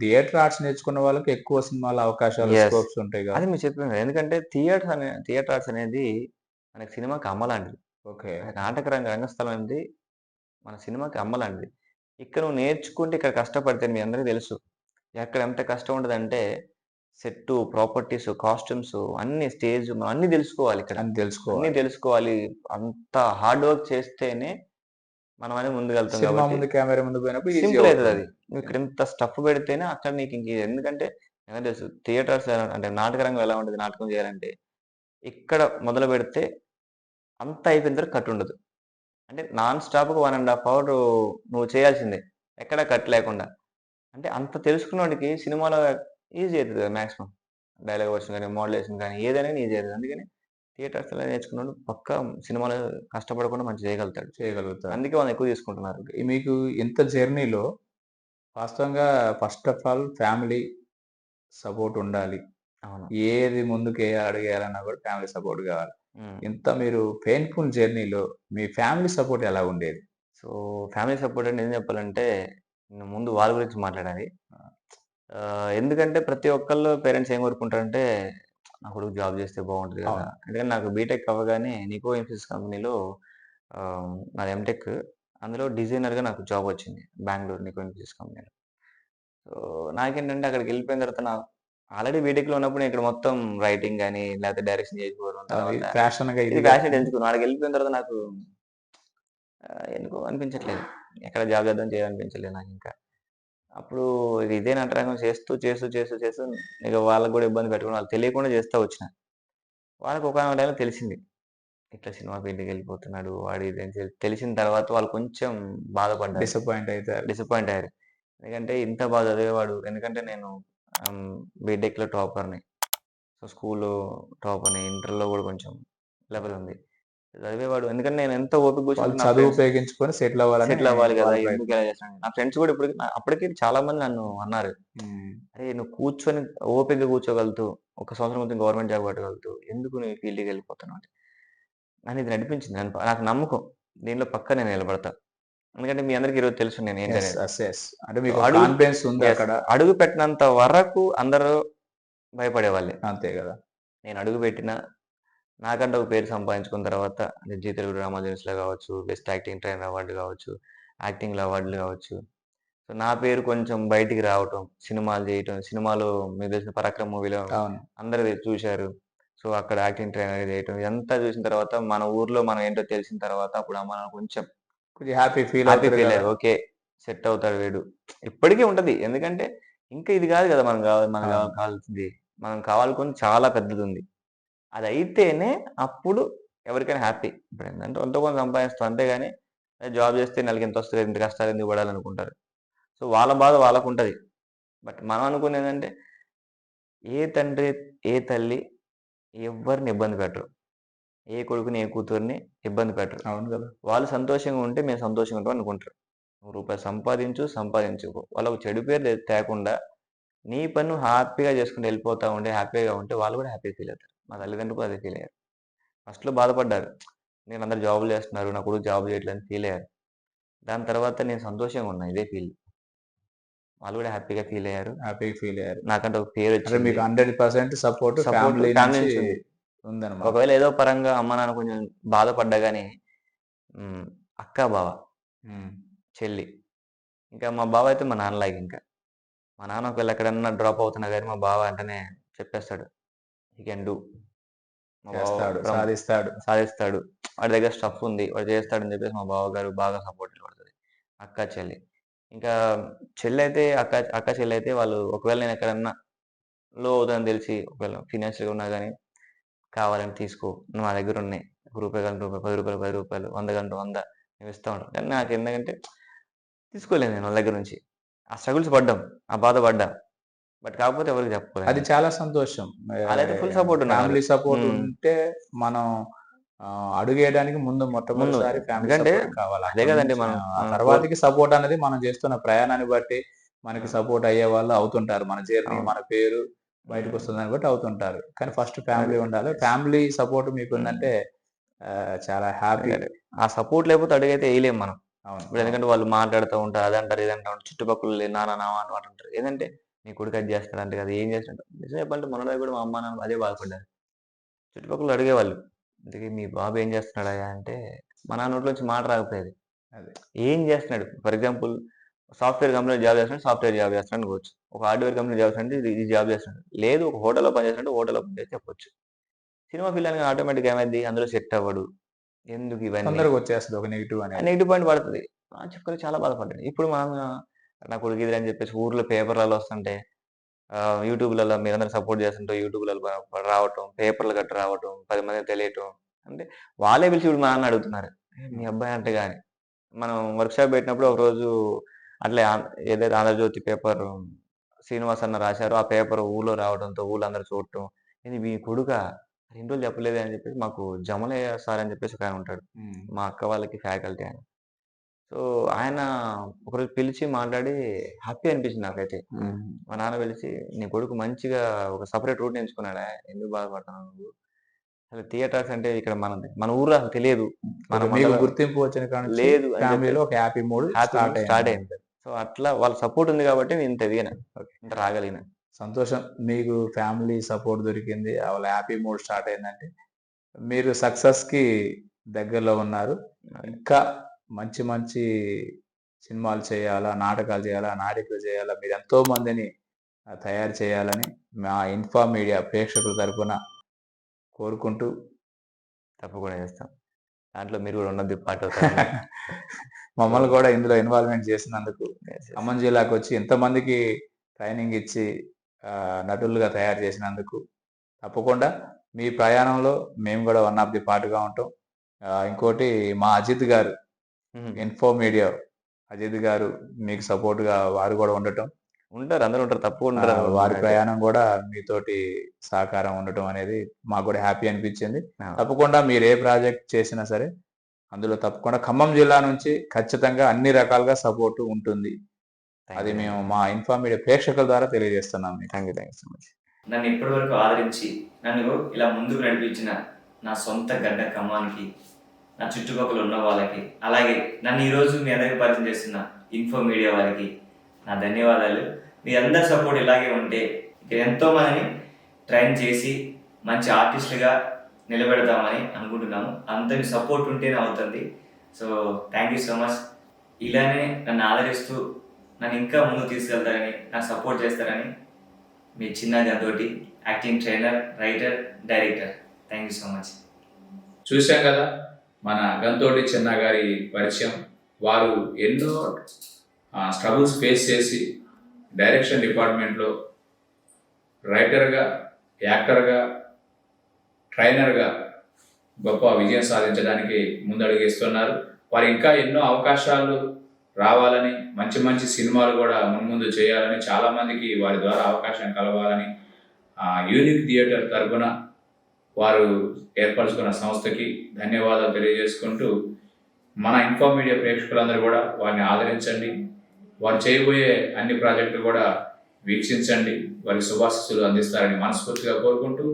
థియేటర్ ఆర్ట్స్ నేర్చుకున్న వాళ్ళకి ఎక్కువ సినిమాల అవకాశాలు, యెస్. స్కోప్స్ ఉంటాయి కదా! అది మీరు చెప్పింది. ఎందుకంటే థియేటర్ ఆర్ట్స్ అనేది మనకి సినిమాకి అమ్మ లాంటిది. ఓకే. అది నాటక రంగస్థలం అనేది మన సినిమాకి అమ్మ లాంటిది. ఇక్కడ నువ్వు నేర్చుకుంటే ఇక్కడ కష్టపడితే మీ అందరికి తెలుసు. ఎక్కడ ఎంత కష్టం ఉంటదంటే సెట్టు, ప్రాపర్టీస్, కాస్ట్యూమ్స్ అన్నీ స్టేజ్ అన్నీ తెలుసుకోవాలిక్కడ. అని అన్నీ తెలుసుకోవాలి. తెలుసుకోవాలి. అంత హార్డ్ వర్క్ చేస్తేనే మనం అనేది ముందుకెళ్తాం సినిమా కాబట్టి ముందు, కెమెరా ముందు పోయినప్పుడు ఈజీ సింపుల్ అయితదది. అవుతుంది. నువ్విక్కడ ఇంత స్టఫ్ పెడితేనే అక్కడ నీకు ఎందుకంటే నాకు తెలుసు థియేటర్స్ అంటే నాటక రంగం ఎలా ఉంటది నాటకం చేయాలంటే, ఇక్కడ మొదలుపెడితే అంతా అయిపోయిన తర్వాత కట్ ఉండదు. అంటే నాన్ స్టాప్‌గా 1 ½ అవర్ నువ్వు చేయాల్సిందే. ఎక్కడ కట్ లేకుండా. అంటే అంత తెలుసుకున్నోడికి సినిమాలో ఈజీ అయితది కదా! మాక్సిమం. డైలాగ్ వర్షన్ గాని, మోడ్యులేషన్ గాని ఏదైనా ఈజీ అయితది. అందుకని థియేటర్స్‌లో నేర్చుకున్నోడు పక్కా సినిమాలో కష్టపడకుండా మంచిగా చేయగలుగుతాడు. చేయగలుగుతారు. అందుకే వాళ్ళని ఎక్కువ తీసుకుంటున్నారు. మీకు ఇంత జర్నీలో వాస్తవంగా first of all family support ఉండాలి. అవును. ఏది ముందుకు అడుగేయాలన్నా కూడా ఫ్యామిలీ సపోర్ట్ కావాలి. హ్మ్. ఇంత మీరు పెయిన్‌ఫుల్ జర్నీలో మీ ఫ్యామిలీ సపోర్ట్ ఎలా ఉండేది? సో, ఫ్యామిలీ సపోర్ట్ అంటే ఏం చెప్పాలంటే, నేను ముందు వాళ్ళ గురించి మాట్లాడాలి. ఎందుకంటే ప్రతి ఒక్కళ్ళు పేరెంట్స్ ఏం కోరుకుంటారంటే, నా కొడుకు జాబ్ చేస్తే బాగుంటది కదా! అవును. ఎందుకంటే నాకు బీటెక్ అవ్వగానే నికో ఇన్ఫోసిస్ కంపెనీలో నాది ఎంటెక్. అందులో డిజైనర్‌గా నాకు జాబ్ వచ్చింది. బెంగుళూరు నికో ఇన్ఫోసిస్ కంపెనీలో. సో, నాకేంటంటే అక్కడికెళ్ళిపోయిన తర్వాత ఆల్రెడీ బీటెక్‌లో ఉన్నప్పుడు నేను ఇక్కడ మొత్తం రైటింగ్ గాని, లేకపోతే డైరెక్షన్ చేసిపోవడం అది తర్వాత ప్యాషన్‌గా ఇది ఇదిగా ఫ్యాషన్ ఎంచుకున్నాను. ఆడికెళ్ళిపోయిన తర్వాత నాకు ఎందుకో అనిపించట్లేదు. ఎక్కడ జాబ్ చేద్దాం చేయాలనిపించలేదు నాకింకా. అప్పుడు ఇదే నటరంగం చేస్తూ ఇక వాళ్ళకి గూడా ఇబ్బంది పెట్టకుండా వాళ్ళకి తెలియకుండా చేస్తా వచ్చిన. వాళ్ళకి ఒకానొక టైంలో తెలిసింది. ఇట్లా సినిమా ఫీల్డ్‌కెళ్ళిపోతున్నాడు. వాడు ఇది అని తెలిసిన తర్వాత వాళ్ళు కొంచెం బాధపడ్డారు. డిసప్పాయింట్ అయితారు. డిసప్పాయింట్ అయ్యారు. ఎందుకంటే ఇంత బాగా చదివేవాడు ఎందుకంటే నేను బీటెక్‌లో టాపర్‌ని. సో, స్కూల్‌లో టాపర్‌ని. ఇంటర్‌లో గూడా కొంచెం లెవెల్ ఉంది. చదివేవాడు ఎందుకంటే నేను ఎంత ఓపిక వాళ్ళు కూర్చుంటే నా చదువు ఫ్రెండ్స్ ఉపయోగించుకొని సెటిల్ అవ్వాలని సెటిల్ అవ్వాలి గదా! వాళ్ళ ఎందుకు ప్రయత్నం. ఇలా చేస్తున్నాడు? నా ఫ్రెండ్స్ గూడా ఇప్పటికి అప్పటికి చాలా మంది నన్ను అన్నారు. హ్మ్. "అరేయ్! నువ్వు కూర్చొని ఓపికగా కూర్చోగలుగుతూ, ఒక సంవత్సరం మొత్తం గవర్నమెంట్ జాబ్ కొట్టగలుగుతూ, ఎందుకు నువ్వు ఈ ఫీల్డ్‌కెళ్ళిపోతున్నావు" అంటే, నన్ను ఇది నడిపించింది. నాకు నమ్మకం. దీనిలో పక్కా నేను నిలబడతా. ఎందుకంటే మీ అందరికి ఈరోజు తెలుసు నేను యెస్. ఏంటనేది. యెస్. యెస్. అంటే సో, మీకు కాన్ఫిడెన్స్ ఉంది యెస్. అక్కడ. అడుగు పెట్టినంత వరకు అందరూ భయపడేవాళ్ళే. అంతే గదా! నేను అడుగుపెట్టిన నాకంటూ ఒక పేరు సంపాదించుకున్న తర్వాత అంటే జీ తెలుగు డ్రామా జూనియర్స్‌లో గావచ్చు, బెస్ట్ యాక్టింగ్ ట్రైనర్ అవార్డ్ గావచ్చు, యాక్టింగ్‌లో అవార్డులు గావచ్చు. సో, నా పేరు కొంచెం బయటికి రావటం, సినిమాలు జేయటం, సినిమాలో మీకు తెలిసిన 'పరాక్రమ్' మూవీలో అవును. అందరూ చూసారు. సో, అక్కడ యాక్టింగ్ ట్రైనర్‌గా జేయటం ఇదంతా చూసిన తర్వాత మన ఊర్లో మనం ఏంటో తెలిసిన తర్వాత అప్పుడు అమ్మ, నాన్న కొంచెం కొంచెం హ్యాపీ ఫీల్ హ్యాపీ అవుతారు ఫీల్ గదా! అయ్యారు. ఓకే. సెట్ అవుతాడు వీడు. ఇప్పటికి ఉంటది. ఎందుకంటే ఇంకా ఇది గాదు గదా! మనకు అవును. కావాల్సింది. మనం కావాలనుకుంది చాలా పెద్దదుంది. అదయితేనే అప్పుడు ఎవరికైనా హ్యాపీ. ఇప్పుడేందంటే ఎంతో కొంత సంపాదిస్తాం అంతేగాని జాబ్ చేస్తే నెలకింతొస్తది ఇంత కష్టాలు ఎందుకు పడాలనుకుంటారు. సో, వాళ్ళ బాధ వాళ్ళకుంటది. బట్ మనం అనుకునేదేంటంటే ఏ తండ్రి, ఏ తల్లి ఎవ్వరిని ఇబ్బంది పెట్టరు. ఏ కొడుకుని, ఏ కూతురిని ఇబ్బంది పెట్టరు. అవును గదా! వాళ్ళు సంతోషంగా ఉంటే మేము సంతోషంగా ఉంటాం అనుకుంటారు. నువ్వు రూపాయి సంపాదించుకో. వాళ్ళకి చెడు పేరు తేకుండా నీ పని నువ్వు హ్యాపీగా చేసుకుంటూ వెళ్ళిపోతా ఉంటే, హ్యాపీగా ఉంటే వాళ్ళు కూడా హ్యాపీగా ఫీల్ అవుతారు. మా తల్లిదండ్రులు కూడా అదే ఫీల్ అయ్యారు. ఫస్ట్‌లో బాధపడ్డారు. నేను అందరూ జాబులు చేస్తున్నారు. నా కొడుకు జాబ్ చేయట్లేదు అని ఫీల్ అయ్యారు. దాని తర్వాత నేను సంతోషంగా ఉన్నా ఇదే ఫీల్. వాళ్ళు కూడా హ్యాపీగా ఫీల్ అయ్యారు. హ్యాపీగా ఫీల్ అయ్యారు. నాకంటూ ఒక అంటే పేరొచ్చింది. మీకు 100% సపోర్ట్ సపోర్ట్ ఫ్యామిలీ ఫ్యామిలీ నుంచి నుంచి ఉంది. ఉందన్నమాట. ఒకవేళ ఏదో పరంగా అమ్మ, నాన్న కొంచెం బాధపడ్డా గాని హ్మ్. అక్క, బావ, హ్మ్. చెల్లి ఇంకా మా బావ అయితే మా నాన్నలాగా ఇంకా. మా నాన్న ఒకవేళ ఎక్కడన్నా డ్రాప్ అవుతున్నా గాని మా బావ వెంటనే చెప్పేస్తాడు. హి కెన్ డూ. మా బావ చేస్తాడు. సాధిస్తాడు. సాధిస్తాడు. వాడి దగ్గర స్టఫ్ ఉంది. వాడు చేస్తాడని చెప్పేసి మా బావగారు బాగా సపోర్ట్ నిలబడతది. అక్క, చెల్లి. ఇంకా చెల్లయితే వాళ్ళు ఒకవేళ నేను ఎక్కడన్నా లో అవుతానని తెలిసి ఒకవేళ ఫినాన్షియల్‌గా ఉన్నా గాని కావాలంటే తీసుకో. నా దగ్గరున్నాయి. రూపాయి కానీ రూపాయి, రూ. 10, రూ. 10, 100 కంటే 100 మేము ఇస్తా ఉంటాం. కానీ నాకు ఎందుకంటే తీసుకోలేను నేను వాళ్ళ దగ్గర నుంచి. ఆ స్ట్రగుల్స్ పడ్డాం. ఆ బాధ పడ్డా. బట్ కాకపోతే ఎవరికీ చెప్పుకోలేదు. అది చాలా సంతోషం. వాళ్ళైతే ఫుల్ సపోర్ట్ ఉన్నారు. ఫ్యామిలీ సపోర్ట్ ఉంటే మనం అడుగేయడానికి ముందు మొట్టమొదటిసారి ఫ్యామిలీ ఎందుకంటే సపోర్ట్ కావాలి. అదే కదండి మనం ఆ తర్వాతకి సపోర్ట్ అనేది మనం చేస్తున్న ప్రయాణాన్ని బట్టి మనకి సపోర్ట్ అయ్యే వాళ్ళు అవుతుంటారు. మన జర్నీ, అవును. మన పేరు బయటకు వస్తుందని బట్టి అవుతుంటారు. కానీ ఫస్ట్ ఫ్యామిలీ ఉండాలి. ఫ్యామిలీ సపోర్ట్ మీకుందంటే చాలా హ్యాపీ. ఆ సపోర్ట్ లేకపోతే అడుగైతే వేయలేం మనం. అవును. ఇప్పుడు ఎందుకంటే వాళ్ళు మాట్లాడుతూ ఉంటారు. అదంటారు, ఇదంటారు. చుట్టుపక్కల నాన్న నా మాట అంటారు. ఏదంటే నీ కొడుకు అది చేస్తాడంటే కదా ఏం చేస్తాడు. నిజం చెప్పాలంటే మొన్నటి కూడా మా అమ్మ నాన్న అదే బాధపడ్డారు. చుట్టుపక్కల అడిగేవాళ్ళు. ఇంతకీ మీ బాబు ఏం చేస్తున్నాడయ్యా అంటే మా నాన్న నోట్లో నుంచి మాట రాకపోయేది. అదే. ఏం చేస్తున్నాడు? ఫర్ ఎగ్జాంపుల్ సాఫ్ట్‌వేర్ కంపెనీలో జాబ్ చేస్తున్నాడు, సాఫ్ట్‌వేర్ జాబ్ చేస్తున్నాడు అనుకోవచ్చు. ఒక హార్డ్‌వేర్ కంపెనీలో జాబ్ చేస్తున్నాడు, ఇది జాబ్ చేస్తున్నాడు. లేదు ఒక హోటల్‌లో పని చేస్తున్నాడు, హోటల్‌లో పని చేసి చెప్పొచ్చు. సినిమా ఫీల్డ్ అనగానే ఆటోమేటిక్‌గా ఏమైద్ది? అందులో సెట్ అవ్వడు. ఎందుకు ఇవన్నీ? తొందరగా వచ్చేస్తది ఒక నెగెటివ్ అనేది. నెగెటివ్ పాయింట్ పడతది. చెప్పుకొని చాలా బాధపడ్డాడు. ఇప్పుడు మా నాన్న నా కొడుకు ఇదిరా అని చెప్పేసి ఊర్లో పేపర్‌లలో వస్తుంటే యూట్యూబ్‌లలో మీరందరూ సపోర్ట్ చేస్తుంటే యూట్యూబ్‌లలో రావటం, పేపర్‌లు గట్రా రావటం, 10 మందికి తెలియటం. అంటే వాళ్ళే పిలిచి ఇప్పుడు మా నాన్న అడుగుతున్నారు. మీ అబ్బాయి అంటగా అని. మనం వర్క్‌షాప్ పెట్టినప్పుడు ఒకరోజు అట్లే ఏదైతే 'ఆంధ్రజ్యోతి' పేపర్ శ్రీనివాస్ అన్న రాశారో ఆ పేపర్ ఊర్లో రావడంతో ఊర్లో చూడటం. "ఏంది మీ కొడుకా? ఇన్ని రోజులు చెప్పలేదే" అని చెప్పేసి మాకు జమలయ్య సార్ అని చెప్పేసి ఒకాయన ఉంటాడు. మా అక్క వాళ్ళకి ఫ్యాకల్టీ ఆయన. సో, ఆయన ఒకరోజు పిలిచి మాట్లాడి హ్యాపీ అనిపించింది నాకైతే. మా నాన్న పిలిచి, "నీ కొడుకు మంచిగా ఒక సెపరేట్ రూట్ ఎంచుకున్నాడా? ఎందుకు బాధపడుతున్నావు నువ్వు? అసలు థియేటర్స్ అంటే ఇక్కడ మన ఊర్లో అసలు తెలియదు. మన మీకు మండలం గుర్తింపు వచ్చిన కాడ నుంచి లేదు అని ఫ్యామిలీలో ఒక హ్యాపీ మూడ్ స్టార్ట్ స్టార్ట్ అయింది. సో, అట్లా వాళ్ళ సపోర్ట్ ఉంది కాబట్టి నేను ఇంత ఎదిగాను. ఇంత రాగలిగినా. సంతోషం. మీకు ఫ్యామిలీ సపోర్ట్ దొరికింది. వాళ్ళ హ్యాపీ మూడ్ స్టార్ట్ అయిందంటే మీరు సక్సెస్‌కి దగ్గరలో ఉన్నారు. ఇంకా మంచి మంచి సినిమాలు చేయాలా, నాటకాలు చేయాలా, నాటికలు చేయాలా, మీరు ఎంతో మందిని తయారు చేయాలని మా ఇన్ఫా మీడియా ప్రేక్షకుల తరపున కోరుకుంటూ తప్పకుండా చేస్తాం. దాంట్లో మీరు కూడా ఉన్నది పార్ట్ అవుతారని. మమ్మల్ని కూడా ఇందులో ఇన్వాల్వ్‌మెంట్ చేసినందుకు, Yes, yes. ఖమ్మం జిల్లాకొచ్చి ఇంతమందికి ట్రైనింగ్ ఇచ్చి నటులుగా తయారు చేసినందుకు తప్పకుండా మీ ప్రయాణంలో మేము కూడా వన్ ఆఫ్ ది పార్ట్‌గా ఉంటాం. ఇంకోటి మా అజిత్ గారు ఇన్ఫో మీడియా అజిత్ గారు మీకు సపోర్ట్‌గా వారు కూడా ఉండటం. ఉంటారు. అందరూ ఉంటారు. తప్పకుండా ఉంటారు. వారి ప్రయాణం కూడా మీతోటి సహకారం ఉండటం అనేది మాకు కూడా హ్యాపీ అనిపించింది. తప్పకుండా మీరు ఏ ప్రాజెక్ట్ చేసినా సరే అందులో తప్పకుండా ఖమ్మం జిల్లా నుంచి ఖచ్చితంగా అన్ని రకాలుగా సపోర్ట్ ఉంటుంది. అది మేము మా ఇన్ఫా మీడియా ప్రేక్షకుల ద్వారా తెలియజేస్తున్నాం మీకు. Thank you so much. నన్ను ఇప్పటివరకు ఆదరించి నన్ను ఇలా ముందుకు నడిపించిన నా సొంత గడ్డ ఖమ్మానికి, నా చుట్టుపక్కల ఉన్న వాళ్ళకి, అలాగే నన్ను ఈరోజు మీ అందరికి పరిచయం చేస్తున్న ఇన్ఫో మీడియా వారికి నా ధన్యవాదాలు. మీ అందరి సపోర్ట్ ఇలాగే ఉంటే ఇక్కడ ఎంతోమందిని ట్రైన్ చేసి మంచి ఆర్టిస్టులుగా నిలబెడతామని అనుకుంటున్నాము. అంత మీ సపోర్ట్ ఉంటేనే అవుతుంది. So thank you so much. ఇలానే నన్ను ఆదరిస్తూ నన్ను ఇంకా ముందుకు తీసుకెళ్తారని, నాకు సపోర్ట్ చేస్తారని మీ చిన్న గంతోటి acting trainer, writer, director. Thank you so much. చూశాం కదా మన గంతోటి చిన్న గారి పరిచయం. వారు ఎన్నో స్ట్రగుల్స్ ఫేస్ చేసి డైరెక్షన్ డిపార్ట్మెంట్లో రైటర్గా, యాక్టర్గా, ట్రైనర్గా గొప్ప విజయం సాధించడానికి ముందడుగేస్తున్నారు. వారు ఇంకా ఎన్నో అవకాశాలు రావాలని, మంచి మంచి సినిమాలు కూడా మున్ముందు చేయాలని, చాలామందికి వారి ద్వారా అవకాశం కలవాలని యూనిక్ థియేటర్ తరపున వారు ఏర్పరచుకున్న సంస్థకి ధన్యవాదాలు తెలియజేసుకుంటూ మన ఇన్ఫో మీడియా ప్రేక్షకులందరూ కూడా వారిని ఆదరించండి. వారు చేయబోయే అన్ని ప్రాజెక్టులు కూడా వీక్షించండి. వారి శుభాశీస్సులు అందిస్తారని మనస్ఫూర్తిగా కోరుకుంటూ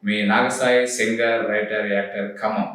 మీ Nagasai singer, writer, actor Khammam.